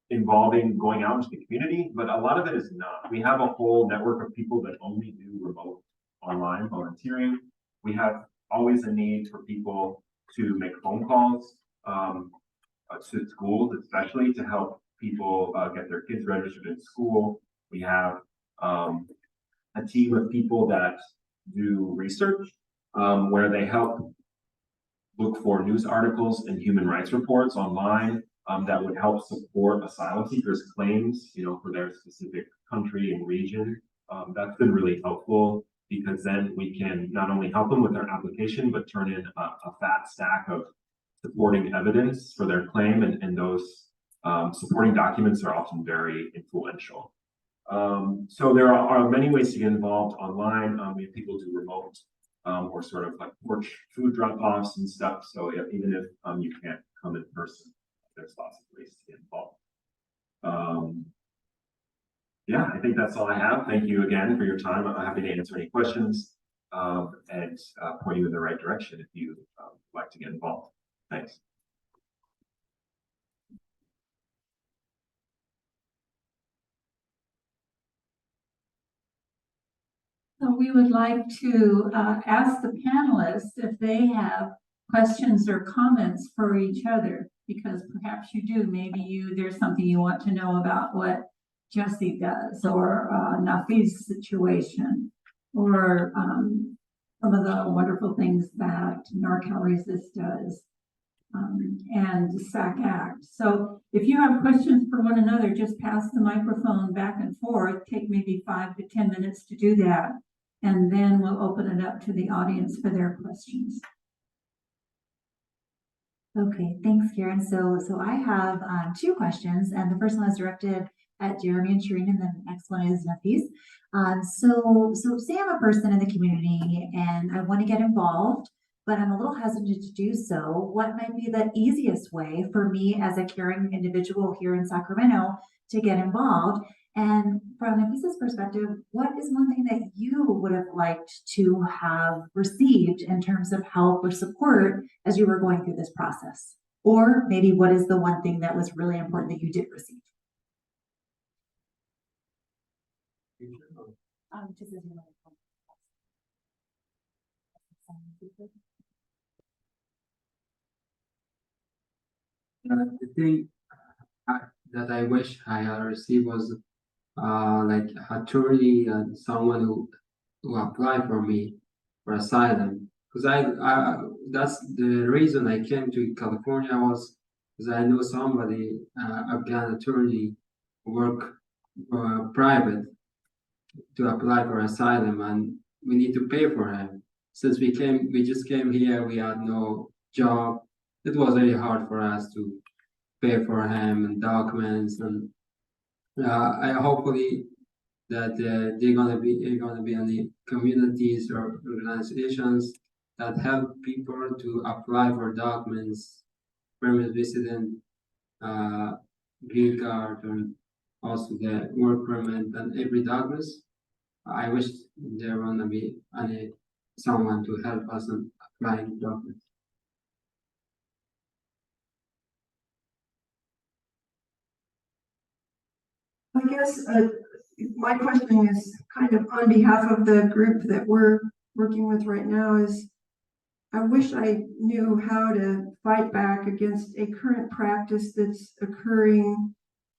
H: involving going out into the community, but a lot of it is not. We have a whole network of people that only do remote online volunteering. We have always a need for people to make phone calls to schools, especially to help people get their kids registered in school. We have a team of people that do research where they help look for news articles and human rights reports online that would help support asylum seekers' claims, for their specific country and region. That's been really helpful because then we can not only help them with their application, but turn in a fat stack of supporting evidence for their claim, and those supporting documents are often very influential. So there are many ways to get involved online. We have people do remote or sort of like porch food drop-offs and stuff. So even if you can't come in person, there's lots of ways to get involved. Yeah, I think that's all I have. Thank you again for your time. I'm happy to answer any questions and point you in the right direction if you like to get involved. Thanks.
B: So we would like to ask the panelists if they have questions or comments for each other, because perhaps you do. Maybe there's something you want to know about what Jessie does, or Nafi's situation, or some of the wonderful things that NorCal Resist does, and SAC Act. So if you have questions for one another, just pass the microphone back and forth. Take maybe 5 to 10 minutes to do that, and then we'll open it up to the audience for their questions.
E: Okay, thanks, Karen. So I have 2 questions, and the first one is directed at Jeremy and Shireen, and then the next one is Nafis. So say I'm a person in the community and I want to get involved, but I'm a little hesitant to do so. What might be the easiest way for me as a caring individual here in Sacramento to get involved? And from Nafis's perspective, what is one thing that you would have liked to have received in terms of help or support as you were going through this process? Or maybe what is the one thing that was really important that you did receive? Just as you
G: The thing that I wish I had received was like attorney and someone who applied for me for asylum, because I that's the reason I came to California, was because I know somebody, Afghan attorney, work private to apply for asylum, and we need to pay for him. Since we just came here, we had no job. It was very hard for us to pay for him and documents, and I hopefully that they're gonna be any communities or organizations that help people to apply for documents, permanent resident, green card, and also the work permit and every documents. I wish there wanna be someone to help us in applying documents.
I: I guess my question is kind of on behalf of the group that we're working with right now. Is I wish I knew how to fight back against a current practice that's occurring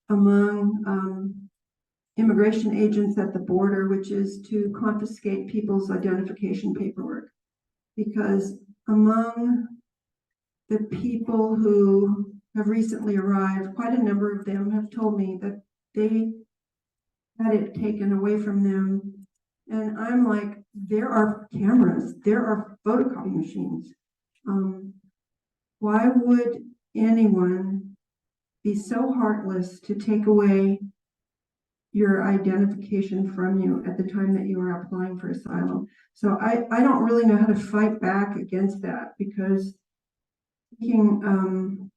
I: among immigration agents at the border, which is to confiscate people's identification paperwork. Because among the people who have recently arrived, quite a number of them have told me that they had it taken away from them. And I'm like, there are cameras, there are photocopy machines. Why would anyone be so heartless to take away your identification from you at the time that you are applying for asylum? So I don't really know how to fight back against that, because I'm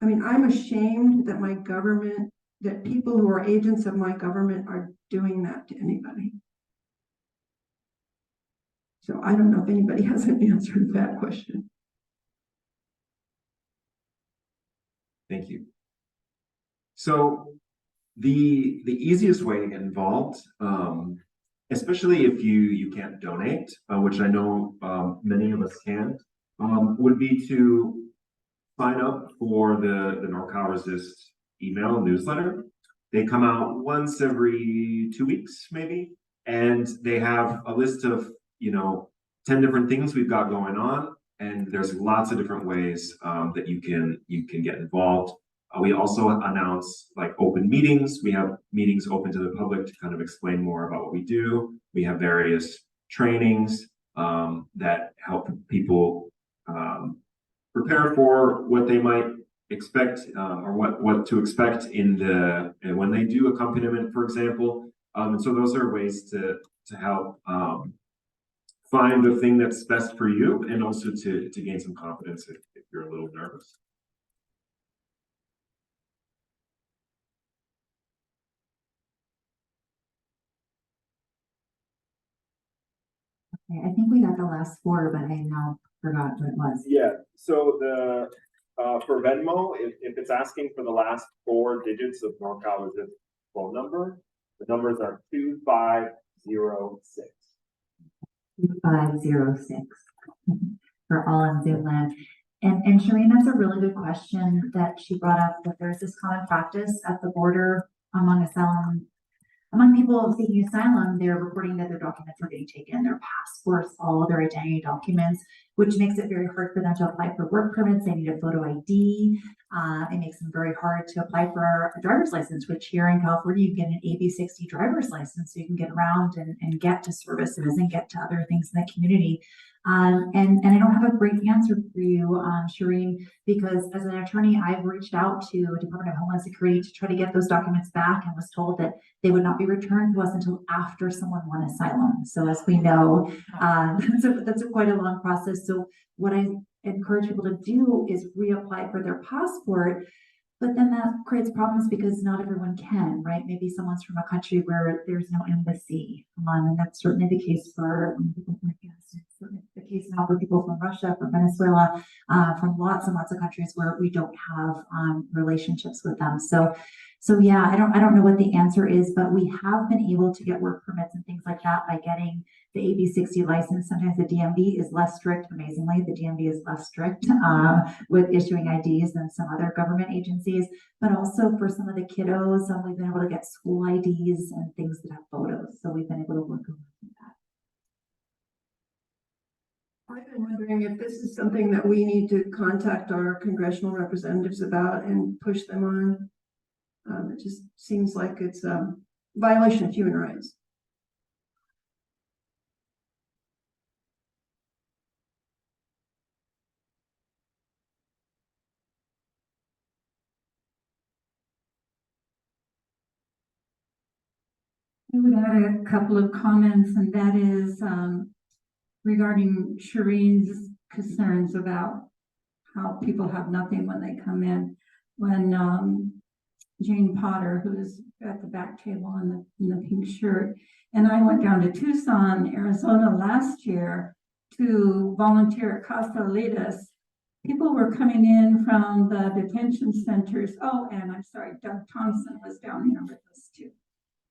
I: ashamed that my government, that people who are agents of my government are doing that to anybody. So I don't know if anybody has an answer to that question.
H: Thank you. So the easiest way to get involved, especially if you can't donate, which I know many of us can't, would be to sign up for the NorCal Resist email newsletter. They come out once every 2 weeks, maybe, and they have a list of 10 different things we've got going on, and there's lots of different ways that you can get involved. We also announce like open meetings. We have meetings open to the public to kind of explain more about what we do. We have various trainings that help people prepare for what they might expect or what to expect when they do accompaniment, for example. And so those are ways to help find the thing that's best for you, and also to gain some confidence if you're a little nervous.
E: Okay, I think we got the last four, but I now forgot what it was.
H: Yeah, so the for Venmo, if it's asking for the last 4 digits of NorCal Resist phone number, the numbers are 2506.
E: 2506 for all in Zoom land. And Shireen, that's a really good question that she brought up, that there's this common practice at the border among people seeking asylum. They're reporting that their documents are getting taken, their passports, all of their identity documents, which makes it very hard for them to apply for work permits. They need a photo ID. It makes them very hard to apply for a driver's license, which here in California, you get an AB60 driver's license, so you can get around and get to services and get to other things in the community. And I don't have a great answer for you, Shireen, because as an attorney, I've reached out to Department of Homeland Security to try to get those documents back, and was told that they would not be returned to us until after someone won asylum. So as we know, that's quite a long process. So what I encourage people to do is reapply for their passport. But then that creates problems because not everyone can, right? Maybe someone's from a country where there's no embassy. And that's certainly the case for people from Afghanistan. It's certainly the case now for people from Russia, from Venezuela, from lots and lots of countries where we don't have relationships with them. So yeah, I don't know what the answer is, but we have been able to get work permits and things like that by getting the AB60 license. Sometimes the DMV is less strict. Amazingly, the DMV is less strict with issuing IDs than some other government agencies. But also for some of the kiddos, we've been able to get school IDs and things that have photos. So we've been able to work with that.
I: I've been wondering if this is something that we need to contact our congressional representatives about and push them on. It just seems like it's a violation of human rights.
F: I would add a couple of comments, and that is regarding Shireen's concerns about how people have nothing when they come in. When Jane Potter, who's at the back table in the pink shirt, and I went down to Tucson, Arizona last year to volunteer at Casa Alitas. People were coming in from the detention centers. Oh, and I'm sorry, Doug Thompson was down here with us too.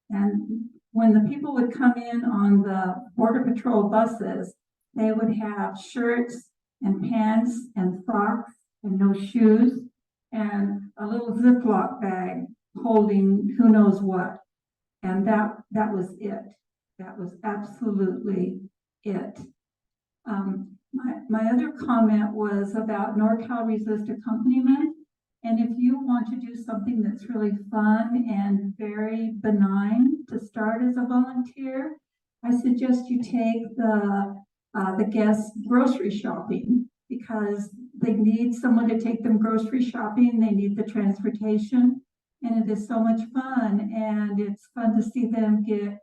F: And when the people would come in on the Border Patrol buses, they would have shirts and pants and socks and no shoes and a little Ziploc bag holding who knows what. And that was it. That was absolutely it. My other comment was about NorCal Resist accompaniment. And if you want to do something that's really fun and very benign to start as a volunteer, I suggest you take the guests grocery shopping, because they need someone to take them grocery shopping. They need the transportation, and it is so much fun. And it's fun to see them get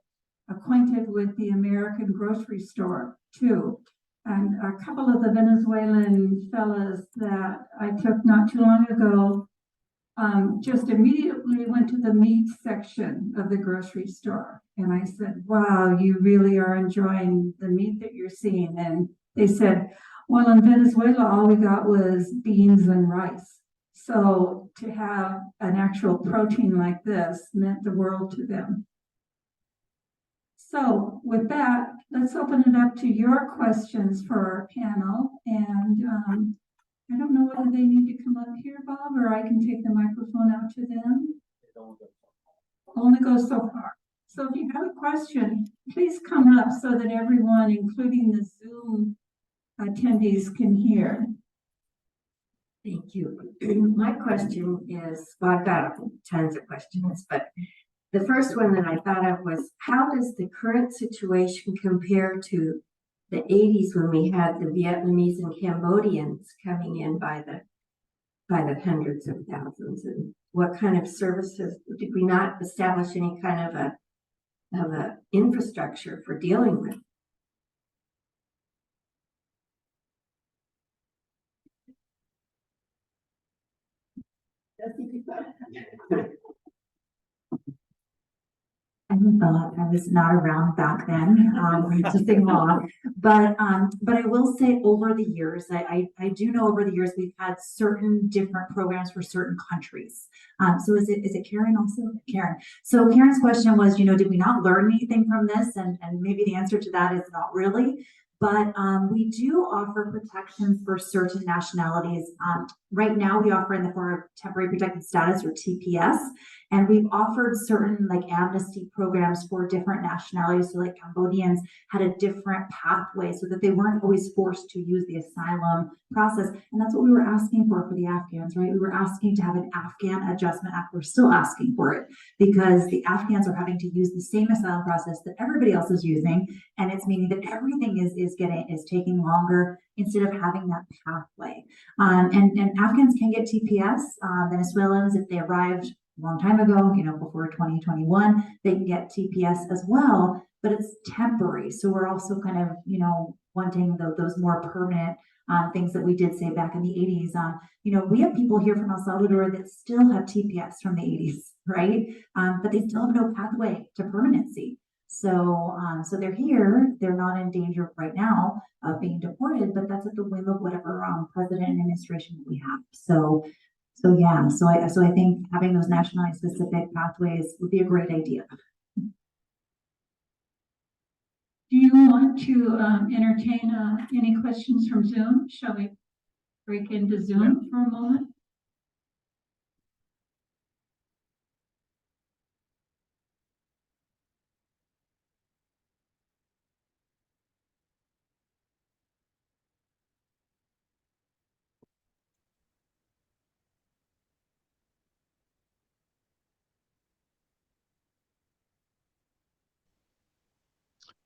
F: acquainted with the American grocery store too. And a couple of the Venezuelan fellas that I took not too long ago just immediately went to the meat section of the grocery store. And I said, wow, you really are enjoying the meat that you're seeing. And they said, well, in Venezuela, all we got was beans and rice. So to have an actual protein like this meant the world to them. So with that, let's open it up to your questions for our panel. And I don't know whether they need to come up here, Bob, or I can take the microphone out to them. Only goes so far. So if you have a question, please come up so that everyone, including the Zoom attendees, can hear.
J: Thank you. My question is, well, I've got tons of questions, but the first one that I thought of was, how does the current situation compare to the 80s when we had the Vietnamese and Cambodians coming in by the hundreds of thousands? And what kind of services did we not establish any kind of a infrastructure for dealing with?
E: I thought I was not around back then, to sing along, but I will say over the years, I do know over the years, we've had certain different programs for certain countries. So is it Karen also? Karen. So Karen's question was, did we not learn anything from this? And maybe the answer to that is not really. But we do offer protections for certain nationalities. Right now, we offer in the form of temporary protected status or TPS, and we've offered certain like amnesty programs for different nationalities. So like Cambodians had a different pathway so that they weren't always forced to use the asylum process. And that's what we were asking for the Afghans, right? We were asking to have an Afghan Adjustment Act. We're still asking for it because the Afghans are having to use the same asylum process that everybody else is using. And it's meaning that everything is taking longer instead of having that pathway. And Afghans can get TPS. Venezuelans, if they arrived a long time ago, before 2021, they can get TPS as well, but it's temporary. So we're also kind of, wanting those more permanent things that we did say back in the 80s. We have people here from El Salvador that still have TPS from the 80s, right? But they still have no pathway to permanency. So they're here, they're not in danger right now of being deported, but that's at the whim of whatever president and administration we have. So I think having those nationality specific pathways would be a great idea.
F: Do you want to entertain any questions from Zoom? Shall we break into Zoom for a moment?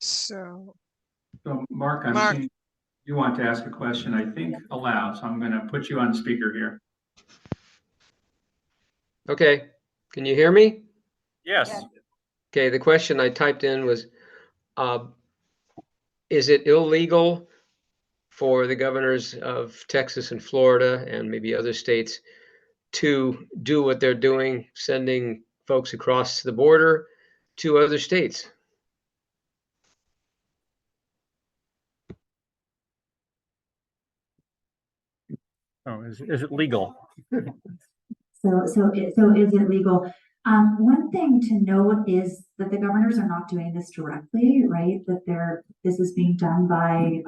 A: So,
C: So Mark,
A: Mark.
C: seeing you want to ask a question, I think aloud, so I'm going to put you on speaker here.
K: Okay, can you hear me?
C: Yes.
K: Okay, the question I typed in was, is it illegal for the governors of Texas and Florida and maybe other states to do what they're doing, sending folks across the border to other states?
C: Oh, is it legal?
E: So is it legal? One thing to note is that the governors are not doing this directly, right? That this is being done by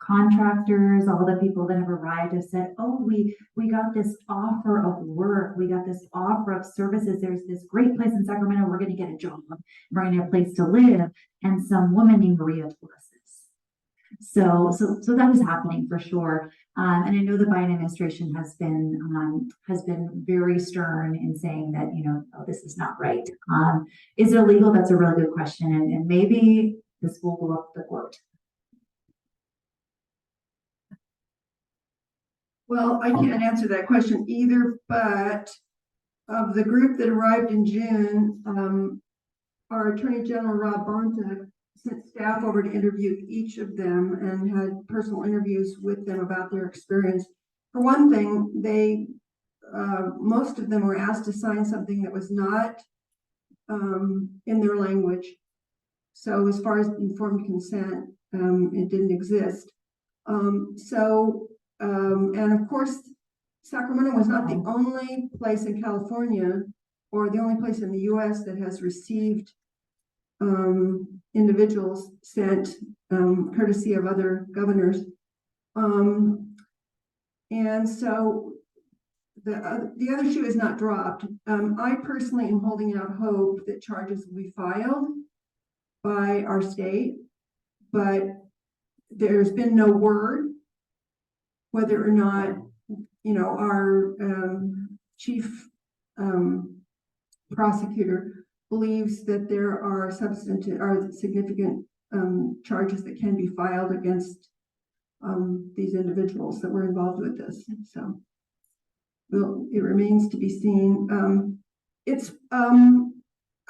E: contractors. All the people that have arrived have said, oh, we got this offer of work, we got this offer of services. There's this great place in Sacramento, we're going to get a job, we're going to have a place to live. And some woman named Maria told us this. So that is happening for sure. And I know the Biden administration has been very stern in saying that, oh, this is not right. Is it illegal? That's a really good question. And maybe this will go up the court.
I: Well, I can't answer that question either, but of the group that arrived in June, our Attorney General Rob Bonta sent staff over to interview each of them and had personal interviews with them about their experience. For one thing, most of them were asked to sign something that was not in their language. So as far as informed consent, it didn't exist. And of course, Sacramento was not the only place in California or the only place in the US that has received individuals sent courtesy of other governors. And so the other shoe is not dropped. I personally am holding out hope that charges will be filed by our state, but there's been no word whether or not, our chief prosecutor believes that there are significant charges that can be filed against these individuals that were involved with this. So, well, it remains to be seen.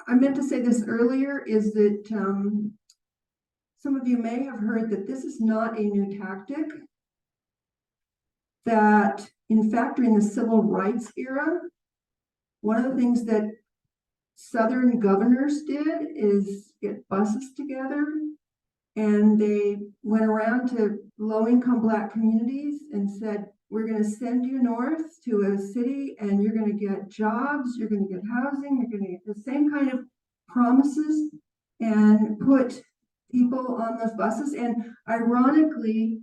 I: I meant to say this earlier, is that some of you may have heard that this is not a new tactic. That in fact, during the civil rights era, one of the things that Southern governors did is get buses together, and they went around to low-income Black communities and said, we're going to send you north to a city and you're going to get jobs, you're going to get housing, you're going to get the same kind of promises, and put people on those buses. And ironically,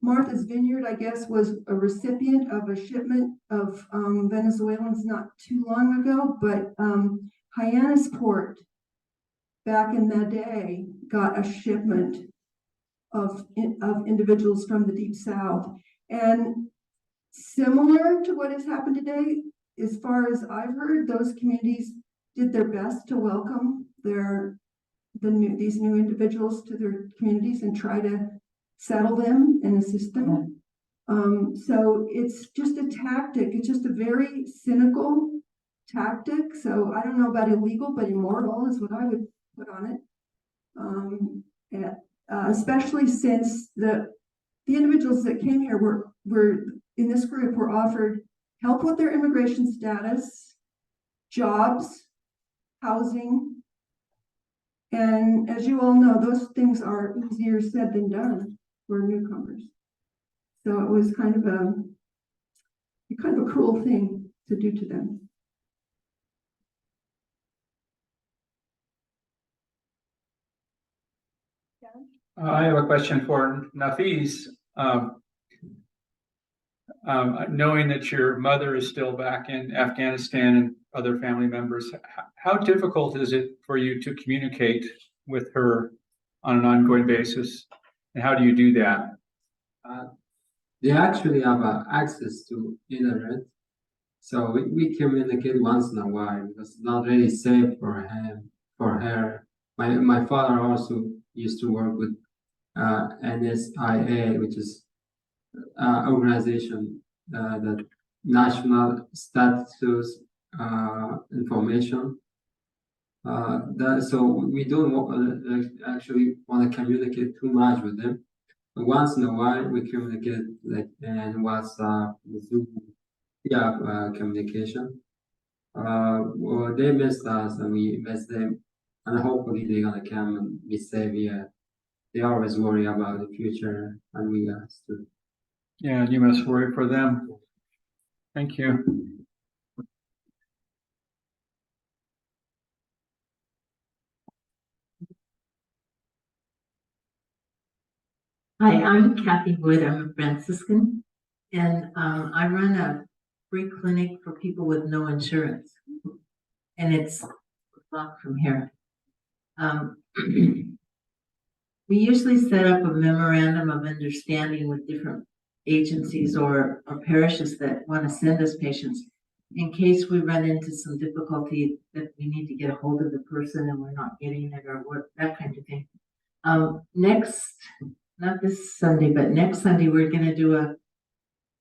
I: Martha's Vineyard, I guess, was a recipient of a shipment of Venezuelans not too long ago, but Hyannisport back in that day got a shipment of individuals from the Deep South. And similar to what has happened today, as far as I've heard, those communities did their best to welcome these new individuals to their communities and try to settle them and assist them. So it's just a tactic. It's just a very cynical tactic. So I don't know about illegal, but immoral is what I would put on it. Especially since the individuals that came here were in this group were offered help with their immigration status, jobs, housing. And as you all know, those things are easier said than done for newcomers. So it was kind of a cruel thing to do to them.
C: I have a question for Nafis. Knowing that your mother is still back in Afghanistan and other family members, how difficult is it for you to communicate with her on an ongoing basis? And how do you do that?
G: They actually have access to internet, so we communicate once in a while because it's not really safe for her. My father also used to work with NSIA, which is organization that National Status Information. So we don't actually want to communicate too much with them. But once in a while, we communicate like in WhatsApp, Zoom, communication. Well, they missed us and we missed them, and hopefully they're gonna come and be safe here. They always worry about the future, and we guys too.
C: Yeah, you must worry for them. Thank you.
L: Hi, I'm Kathy Wood. I'm a Franciscan, and I run a free clinic for people with no insurance, and it's a block from here. We usually set up a memorandum of understanding with different agencies or parishes that want to send us patients in case we run into some difficulty that we need to get a hold of the person and we're not getting it or what, that kind of thing. Not this Sunday, but next Sunday, we're going to do a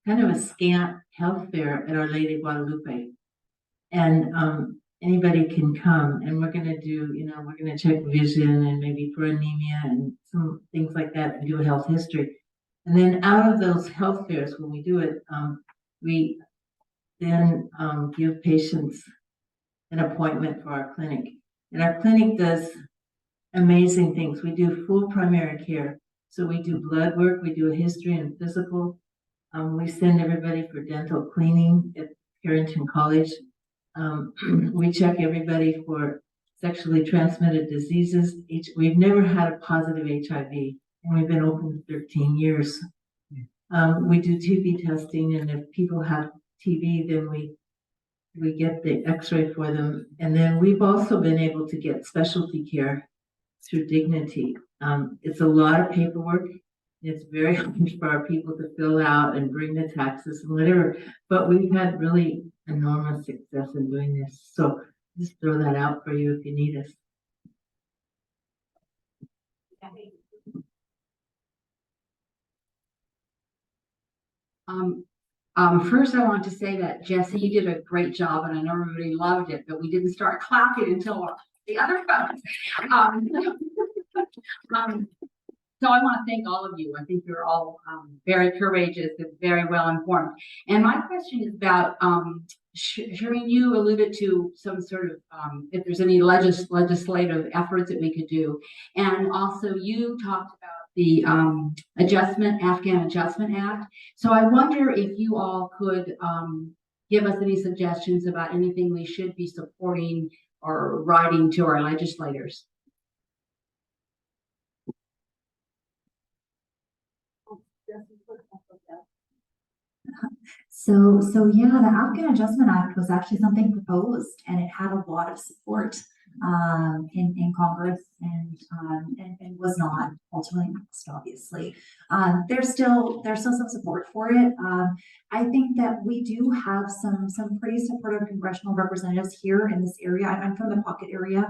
L: kind of a scant health fair at Our Lady of Guadalupe. And anybody can come, and we're going to do, we're going to check vision and maybe for anemia and some things like that and do a health history. And then out of those health fairs, when we do it, we then give patients an appointment for our clinic. And our clinic does amazing things. We do full primary care. So we do blood work, we do a history and physical. We send everybody for dental cleaning at Carrington College. We check everybody for sexually transmitted diseases. We've never had a positive HIV, and we've been open 13 years. We do TB testing, and if people have TB, then we get the x-ray for them. And then we've also been able to get specialty care through Dignity. It's a lot of paperwork. It's very hard for our people to fill out and bring the taxes and whatever, but we've had really enormous success in doing this. So just throw that out for you if you need us.
M: First, I want to say that Jessie, you did a great job, and I know everybody loved it, but we didn't start clapping until the other folks. So I want to thank all of you. I think you're all very courageous and very well informed. And my question is about, Shireen, you alluded to some sort of, if there's any legislative efforts that we could do. And also you talked about the Afghan Adjustment Act. So I wonder if you all could give us any suggestions about anything we should be supporting or writing to our legislators.
E: So yeah, the Afghan Adjustment Act was actually something proposed, and it had a lot of support in Congress, and was not ultimately passed, obviously. There's still some support for it. I think that we do have some pretty supportive congressional representatives here in this area. I'm from the Pocket area,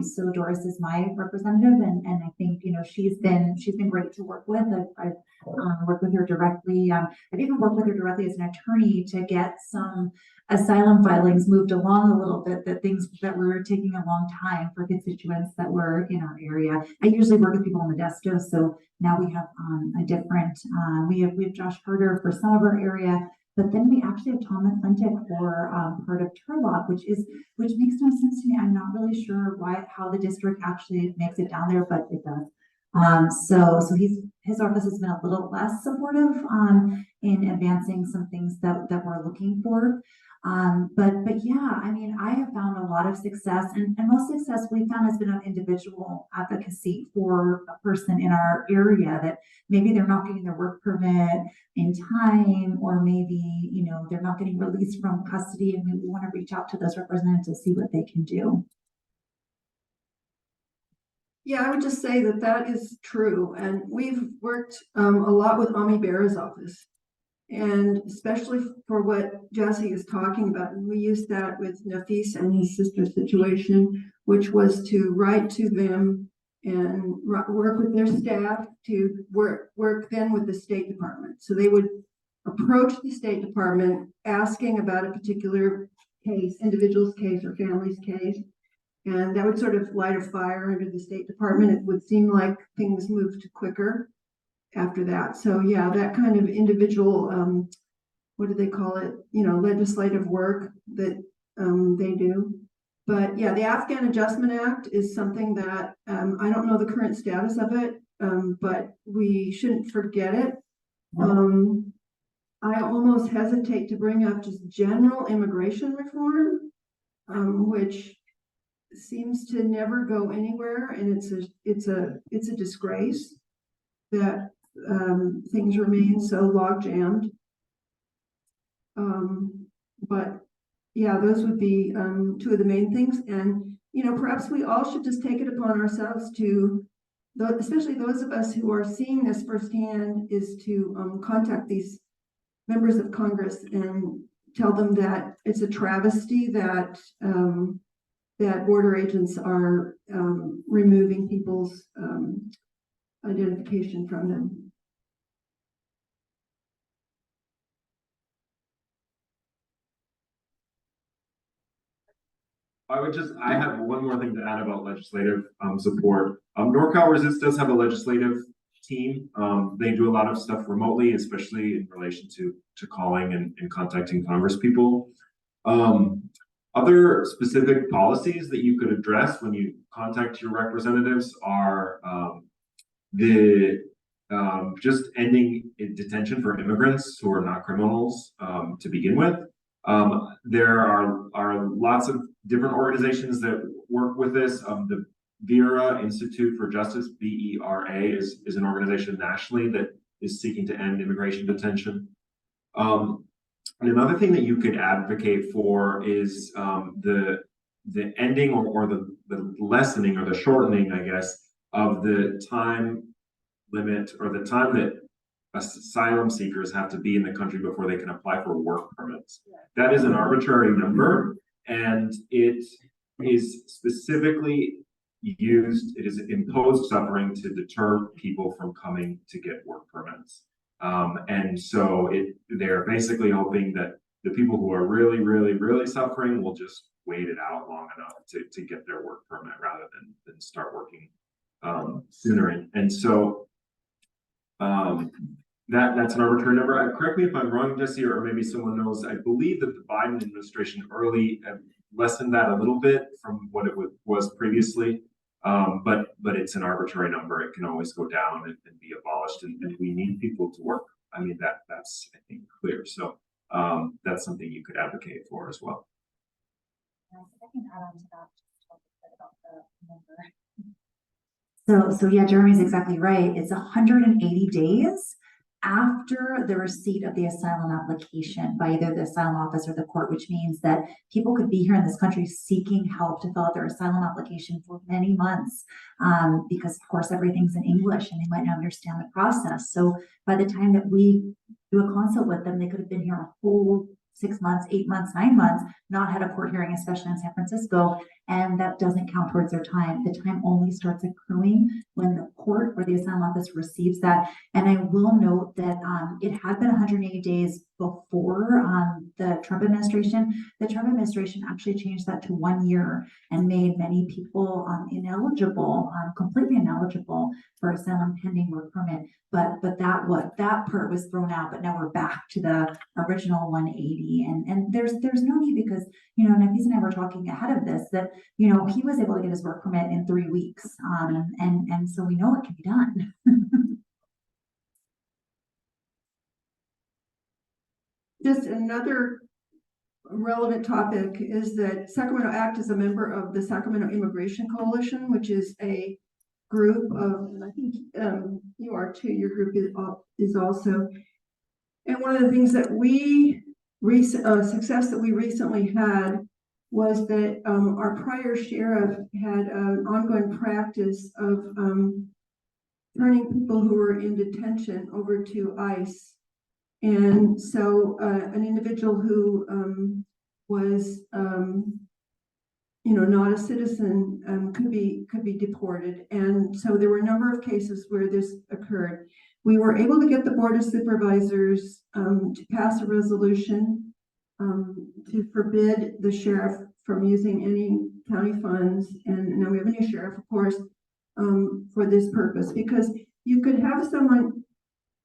E: so Doris is my representative, and I think, you know, she's been great to work with. I've worked with her directly. I've even worked with her directly as an attorney to get some asylum filings moved along a little bit, that things that were taking a long time for constituents that were in our area. I usually work with people on the Desto, so now we have a different, we have Josh Carter for some of our area, but then we actually have Tom McClintock for part of Turlock, which makes no sense to me. I'm not really sure how the district actually makes it down there, but it does. So his office has been a little less supportive in advancing some things that we're looking for. But yeah, I mean, I have found a lot of success, and most success we found has been on individual advocacy for a person in our area that maybe they're not getting their work permit in time, or maybe, you know, they're not getting released from custody, and we want to reach out to those representatives to see what they can do.
I: Yeah, I would just say that is true. And we've worked a lot with Ami Bera's office, and especially for what Jessie is talking about. And we used that with Nafis and his sister's situation, which was to write to them and work with their staff to work then with the State Department. So they would approach the State Department asking about a particular case, individual's case or family's case. And that would sort of light a fire under the State Department. It would seem like things moved quicker after that. So yeah, that kind of individual, what do they call it? You know, legislative work that they do. But yeah, the Afghan Adjustment Act is something that I don't know the current status of it, but we shouldn't forget it. I almost hesitate to bring up just general immigration reform, which seems to never go anywhere, and it's a disgrace that things remain so log jammed. But yeah, those would be two of the main things. And you know, perhaps we all should just take it upon ourselves to, especially those of us who are seeing this firsthand, is to contact these members of Congress and tell them that it's a travesty that that border agents are removing people's identification from them.
H: I have one more thing to add about legislative support. NorCal Resist does have a legislative team. They do a lot of stuff remotely, especially in relation to calling and contacting Congress people. Other specific policies that you could address when you contact your representatives are just ending detention for immigrants who are not criminals to begin with. There are lots of different organizations that work with this. The VERA Institute for Justice, VERA, is an organization nationally that is seeking to end immigration detention. And another thing that you could advocate for is the ending or the lessening or the shortening, I guess, of the time limit or the time that asylum seekers have to be in the country before they can apply for work permits. That is an arbitrary number, and it is specifically used, it is imposed suffering to deter people from coming to get work permits. And so they're basically hoping that the people who are really, really, really suffering will just wait it out long enough to get their work permit rather than start working sooner. And so that's an arbitrary number. Correct me if I'm wrong, Jessie, or maybe someone knows. I believe that the Biden administration early lessened that a little bit from what it was previously. But it's an arbitrary number. It can always go down and be abolished, and we need people to work. I mean, that's I think clear. So that's something you could advocate for as well.
E: I can add on to that just a little bit about the number. So yeah, Jeremy's exactly right. It's 180 days after the receipt of the asylum application by either the asylum office or the court, which means that people could be here in this country seeking help to fill out their asylum application for many months, because of course everything's in English and they might not understand the process. So by the time that we do a consult with them, they could have been here a whole 6 months, 8 months, 9 months, not had a court hearing, especially in San Francisco, and that doesn't count towards their time. The time only starts accruing when the court or the asylum office receives that. And I will note that it had been 180 days before the Trump administration. The Trump administration actually changed that to 1 year and made many people ineligible, completely ineligible for asylum pending work permit. But that part was thrown out, but now we're back to the original 180. And there's no need, because, you know, Nafis and I were talking ahead of this, that, you know, he was able to get his work permit in 3 weeks. And so we know it can be done.
I: Just another relevant topic is that Sacramento Act is a member of the Sacramento Immigration Coalition, which is a group of, and I think you are too, your group is also. And one of the things that success that we recently had was that our prior sheriff had an ongoing practice of turning people who were in detention over to ICE. And so an individual who was not a citizen could be deported. And so there were a number of cases where this occurred. We were able to get the Board of Supervisors to pass a resolution to forbid the sheriff from using any county funds. And now we have a new sheriff, of course, for this purpose, because you could have someone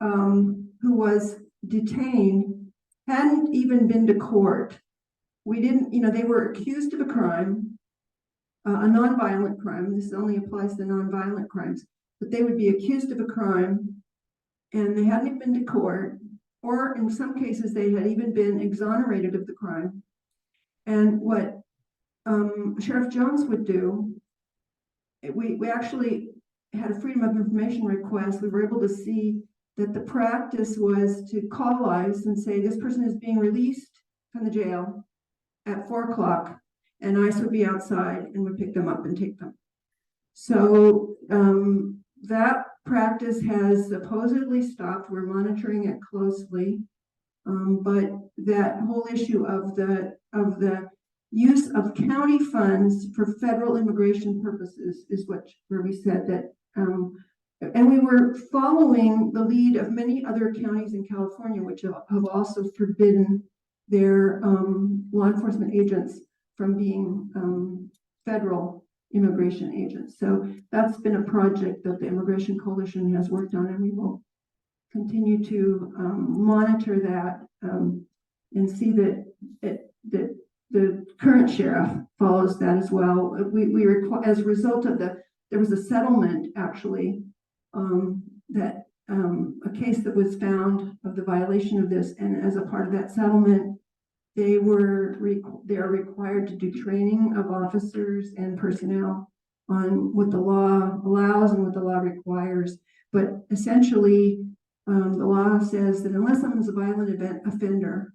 I: who was detained, hadn't even been to court. We didn't, they were accused of a crime, a nonviolent crime. This only applies to nonviolent crimes, but they would be accused of a crime and they hadn't even been to court, or in some cases they had even been exonerated of the crime. And what Sheriff Jones would do, we actually had a Freedom of Information request. We were able to see that the practice was to call ICE and say, this person is being released from the jail at 4 o'clock, and ICE would be outside and would pick them up and take them. So that practice has supposedly stopped. We're monitoring it closely. But that whole issue of the use of county funds for federal immigration purposes is where we said that, and we were following the lead of many other counties in California, which have also forbidden their law enforcement agents from being federal immigration agents. So that's been a project that the Immigration Coalition has worked on, and we will continue to monitor that and see that the current sheriff follows that as well. We require, as a result of there was a settlement actually that a case that was found of the violation of this, and as a part of that settlement, they are required to do training of officers and personnel on what the law allows and what the law requires. But essentially, the law says that unless someone's a violent offender,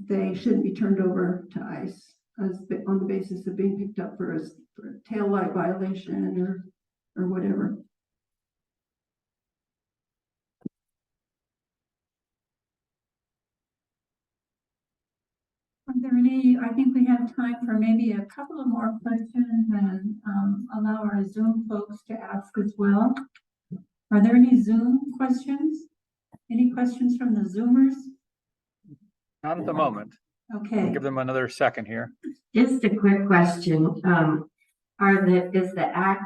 I: they shouldn't be turned over to ICE on the basis of being picked up for a taillight violation or whatever.
F: Are there any, I think we have time for maybe a couple of more questions, and allow our Zoom folks to ask as well. Are there any Zoom questions? Any questions from the Zoomers?
C: Not at the moment.
F: Okay.
C: Give them another second here.
J: Just a quick question. Is the act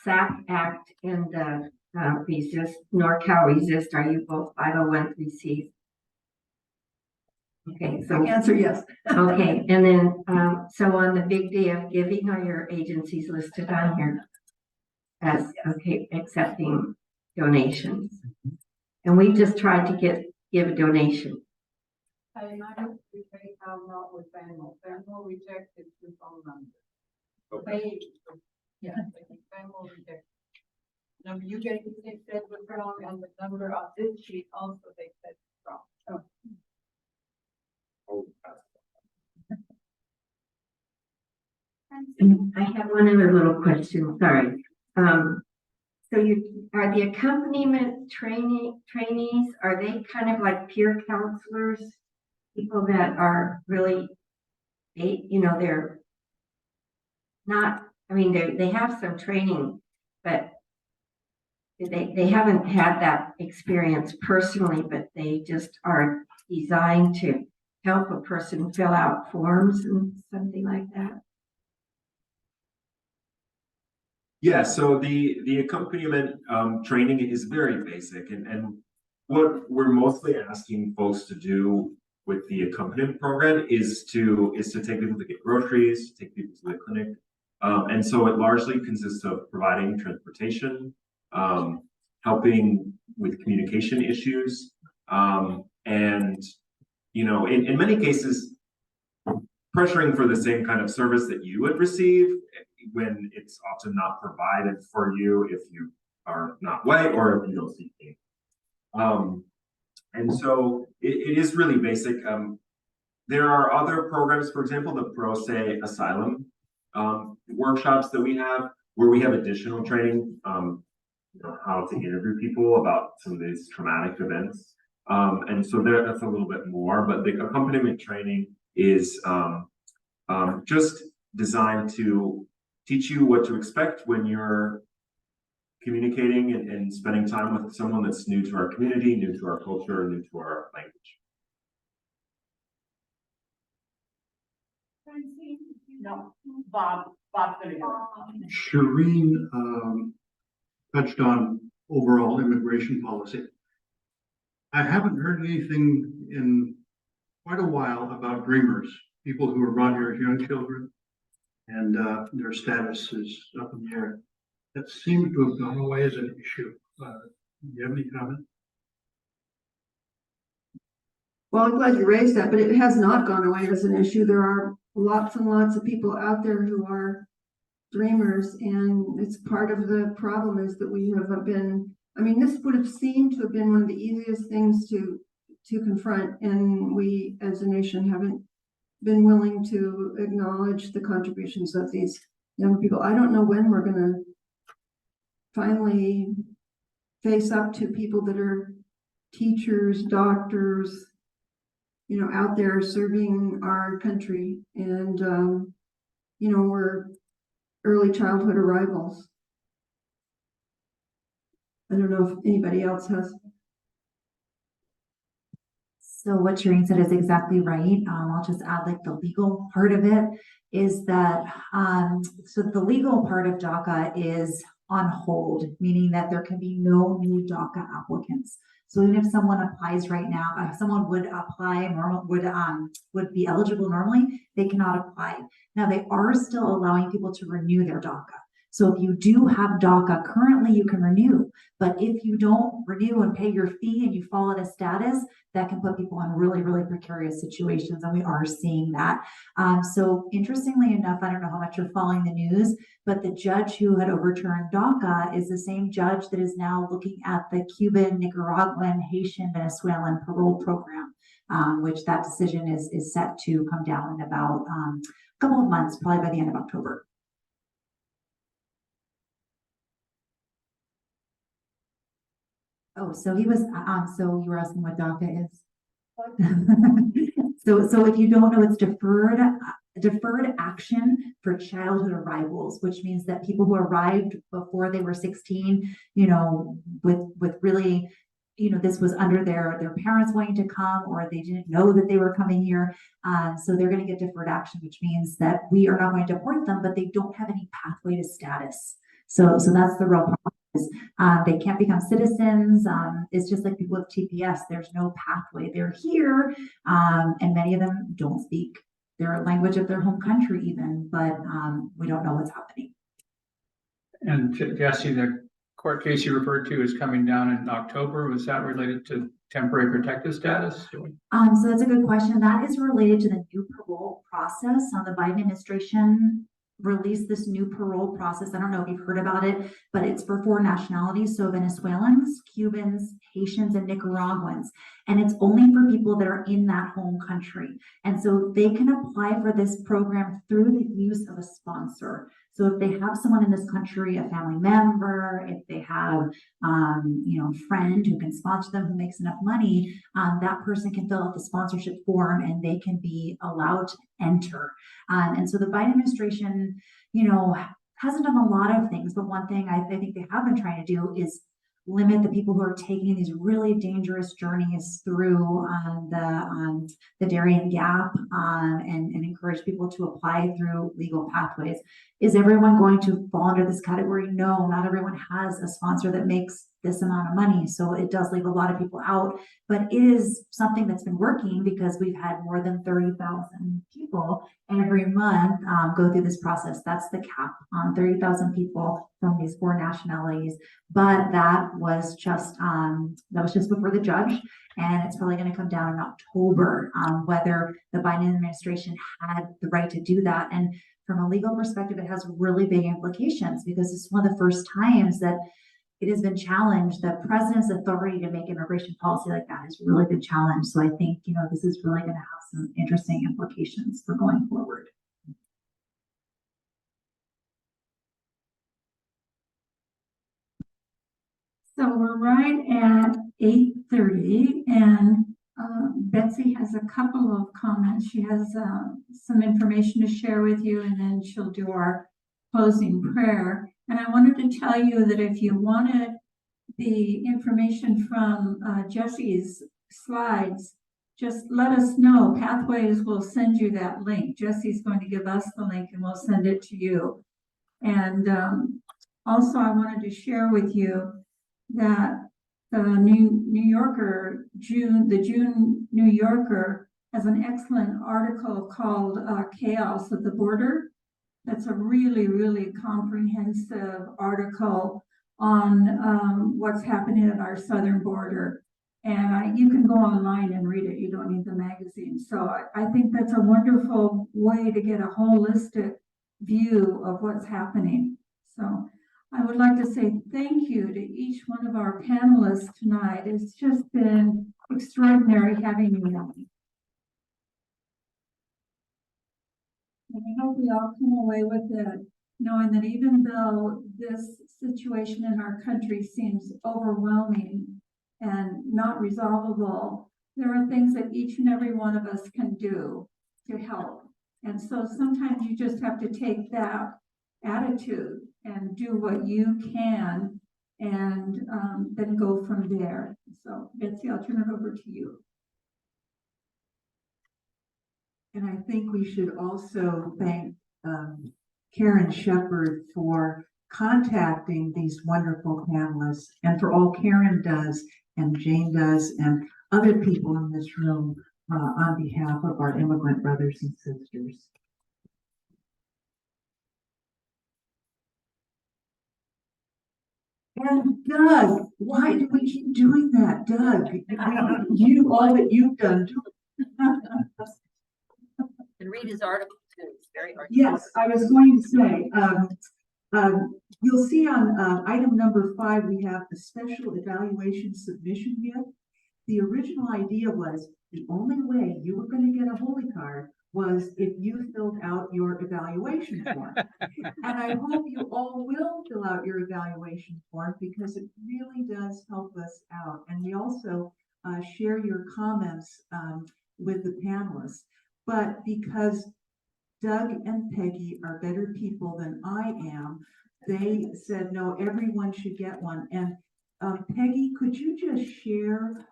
J: SAC Act and the Resist, NorCal Resist, are you both 501(c)(3)s? Okay, so
I: Answer yes.
J: okay, and then so on the big day of giving, are your agencies listed on here as okay accepting donations? And we just tried to give a donation.
F: We pay not with Venmo. Venmo rejected through phone number. They, yeah, Venmo rejected. Number you gave me, they said was wrong, and the number on this sheet also they said wrong. Oh.
J: I have one other little question, sorry. So you are the accompaniment trainees, are they kind of like peer counselors? People that are really, they're not, I mean, they have some training, but they haven't had that experience personally, but they just are designed to help a person fill out forms and something like that.
H: Yeah, so the accompaniment training is very basic, and what we're mostly asking folks to do with the accompaniment program is to take people to get groceries, take people to the clinic, and so it largely consists of providing transportation, helping with communication issues, and in many cases pressuring for the same kind of service that you would receive when it's often not provided for you if you are not white or if you don't speak English. And so it is really basic. There are other programs, for example, the Pro Se Asylum workshops that we have, where we have additional training, how to interview people about some of these traumatic events. And so that's a little bit more, but the accompaniment training is just designed to teach you what to expect when you're communicating and spending time with someone that's new to our community, new to our culture, new to our language.
F: No, Bob.
N: Shireen touched on overall immigration policy. I haven't heard anything in quite a while about dreamers, people who were brought here as young children, and their status is up in the air. That seems to have gone away as an issue. Do you have any comment?
I: Well, I'm glad you raised that, but it has not gone away as an issue. There are lots and lots of people out there who are dreamers, and it's part of the problem is that we have been, I mean, this would have seemed to have been one of the easiest things to confront, and we as a nation haven't been willing to acknowledge the contributions of these young people. I don't know when we're going to finally face up to people that are teachers, doctors, out there serving our country, and we're early childhood arrivals. I don't know if anybody else has.
E: So what Shireen said is exactly right. I'll just add like the legal part of it is that, so the legal part of DACA is on hold, meaning that there can be no new DACA applicants. So even if someone applies right now, if someone would apply, would be eligible normally, they cannot apply. Now they are still allowing people to renew their DACA. So if you do have DACA currently, you can renew. But if you don't renew and pay your fee and you fall at a status, that can put people in really, really precarious situations. And we are seeing that. So interestingly enough, I don't know how much you're following the news, but the judge who had overturned DACA is the same judge that is now looking at the Cuban, Nicaraguan, Haitian, Venezuelan parole program, which that decision is set to come down in about a couple of months, probably by the end of October. Oh, so he was, so you were asking what DACA is? So if you don't know, it's deferred action for childhood arrivals, which means that people who arrived before they were 16, with really, this was under their parents wanting to come, or they didn't know that they were coming here. So they're going to get deferred action, which means that we are not going to deport them, but they don't have any pathway to status. So that's the real problem. They can't become citizens. It's just like people with TPS. There's no pathway. They're here, and many of them don't speak their language of their home country even, but we don't know what's happening.
C: And Jessie, the court case you referred to is coming down in October. Was that related to temporary protective status?
E: So that's a good question. That is related to the new parole process. The Biden administration released this new parole process. I don't know if you've heard about it, but it's for 4 nationalities. So Venezuelans, Cubans, Haitians, and Nicaraguans. And it's only for people that are in that home country. And so they can apply for this program through the use of a sponsor. So if they have someone in this country, a family member, if they have, a friend who can sponsor them, who makes enough money, that person can fill out the sponsorship form and they can be allowed to enter. And so the Biden administration, hasn't done a lot of things, but one thing I think they have been trying to do is limit the people who are taking these really dangerous journeys through the Darien Gap, and encourage people to apply through legal pathways. Is everyone going to fall under this category? No, not everyone has a sponsor that makes this amount of money. So it does leave a lot of people out, but it is something that's been working because we've had more than 30,000 people every month go through this process. That's the cap on 30,000 people from these 4 nationalities. But that was just before the judge, and it's probably going to come down in October, whether the Biden administration had the right to do that. And from a legal perspective, it has really big implications because it's one of the first times that it has been challenged. The president's authority to make immigration policy like that has really been challenged. So I think, this is really going to have some interesting implications for going forward.
F: So we're right at 8:30, and Betsy has a couple of comments. She has some information to share with you, and then she'll do our closing prayer. And I wanted to tell you that if you wanted the information from Jessie's slides, just let us know. Pathways will send you that link. Jessie's going to give us the link and we'll send it to you. And also I wanted to share with you that the New Yorker, the June New Yorker has an excellent article called Chaos at the Border. That's a really, really comprehensive article on what's happening at our southern border. And you can go online and read it. You don't need the magazine. So I think that's a wonderful way to get a holistic view of what's happening. So I would like to say thank you to each one of our panelists tonight. It's just been extraordinary having you on. And I hope we all come away with it, knowing that even though this situation in our country seems overwhelming and not resolvable, there are things that each and every one of us can do to help. And so sometimes you just have to take that attitude and do what you can, and then go from there. So Betsy, I'll turn it over to you.
O: And I think we should also thank Karen Shepard for contacting these wonderful panelists, and for all Karen does and Jane does and other people in this room on behalf of our immigrant brothers and sisters. And Doug, why do we keep doing that, Doug? You all that you've done.
D: And read his article too. It's very hard.
O: Yes, I was going to say, you'll see on item number 5, we have a special evaluation submission gift. The original idea was the only way you were going to get a Holy Card was if you filled out your evaluation form. And I hope you all will fill out your evaluation form because it really does help us out. And we also share your comments with the panelists. But because Doug and Peggy are better people than I am, they said, no, everyone should get one. And Peggy, could you just share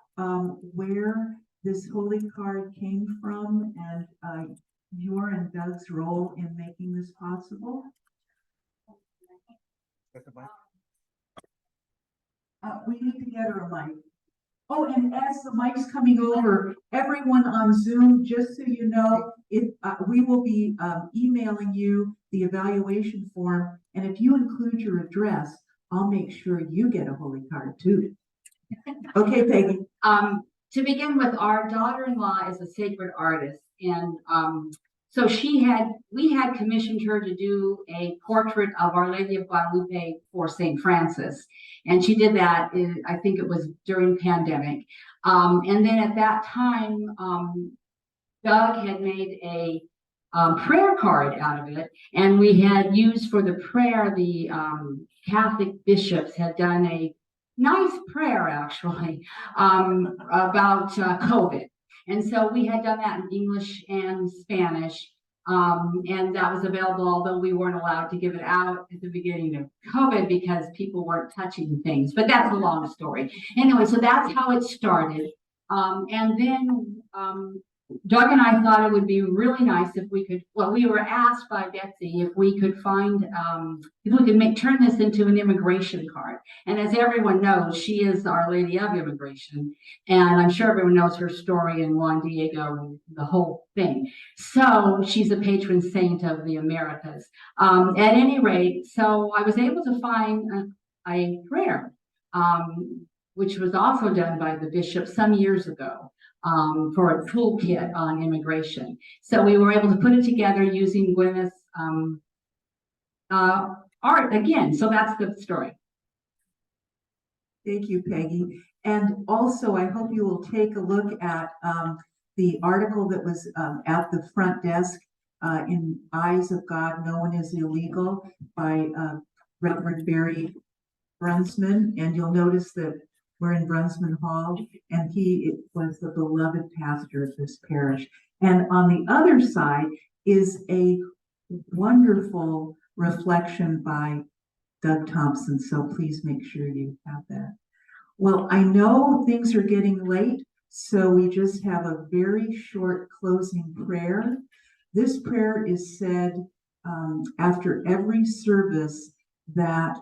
O: where this Holy Card came from and your and Doug's role in making this possible? We need to get her a mic. Oh, and as the mic's coming over, everyone on Zoom, just so you know, we will be emailing you the evaluation form, and if you include your address, I'll make sure you get a holy card too. Okay, Peggy.
M: To begin with, our daughter-in-law is a sacred artist, and so we had commissioned her to do a portrait of Our Lady of Guadalupe for St. Francis. And she did that I think it was during pandemic. And then at that time, Doug had made a prayer card out of it. And we had used for the prayer, the Catholic bishops had done a nice prayer actually about COVID. And so we had done that in English and Spanish, and that was available, although we weren't allowed to give it out at the beginning of COVID because people weren't touching things, but that's a long story. Anyway, so that's how it started. And then Doug and I thought it would be really nice if we could, well, we were asked by Betsy if we could find, if we could turn this into an immigration card. And as everyone knows, she is Our Lady of Immigration. And I'm sure everyone knows her story in Juan Diego and the whole thing. So she's a patron saint of the Americas. At any rate, so I was able to find a prayer, which was also done by the bishop some years ago. For a toolkit on immigration. So we were able to put it together using Gwyneth's art again. So that's the story.
O: Thank you, Peggy. And also, I hope you will take a look at the article that was at the front desk in Eyes of God, No One is Illegal by Reverend Barry Brunsman. And you'll notice that we're in Brunsman Hall, and he was the beloved pastor of this parish. And on the other side is a wonderful reflection by Doug Thompson. So please make sure you have that. Well, I know things are getting late, so we just have a very short closing prayer. This prayer is said after every service that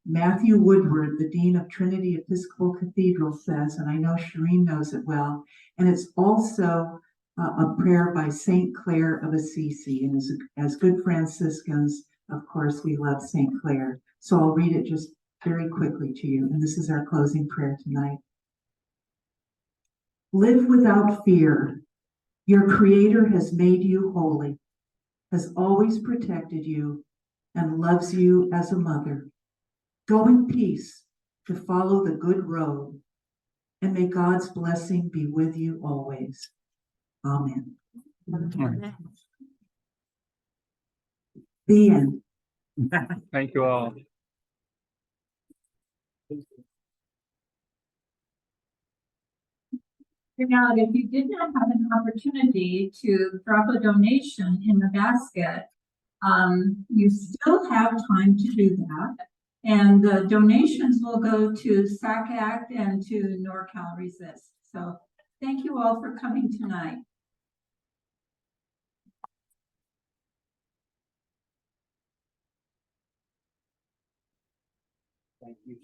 O: Matthew Woodward, the Dean of Trinity Episcopal Cathedral, says, and I know Shireen knows it well, and it's also a prayer by St. Clare of Assisi. And as good Franciscans, of course, we love St. Clare. So I'll read it just very quickly to you, and this is our closing prayer tonight. Live without fear. Your Creator has made you holy, has always protected you, and loves you as a mother. Go in peace to follow the good road, and may God's blessing be with you always. Amen. The end.
C: Thank you all.
F: Now, if you did not have an opportunity to drop a donation in the basket, you still have time to do that. And the donations will go to SACACT and to NorCal Resist. So thank you all for coming tonight.
G: Thank you.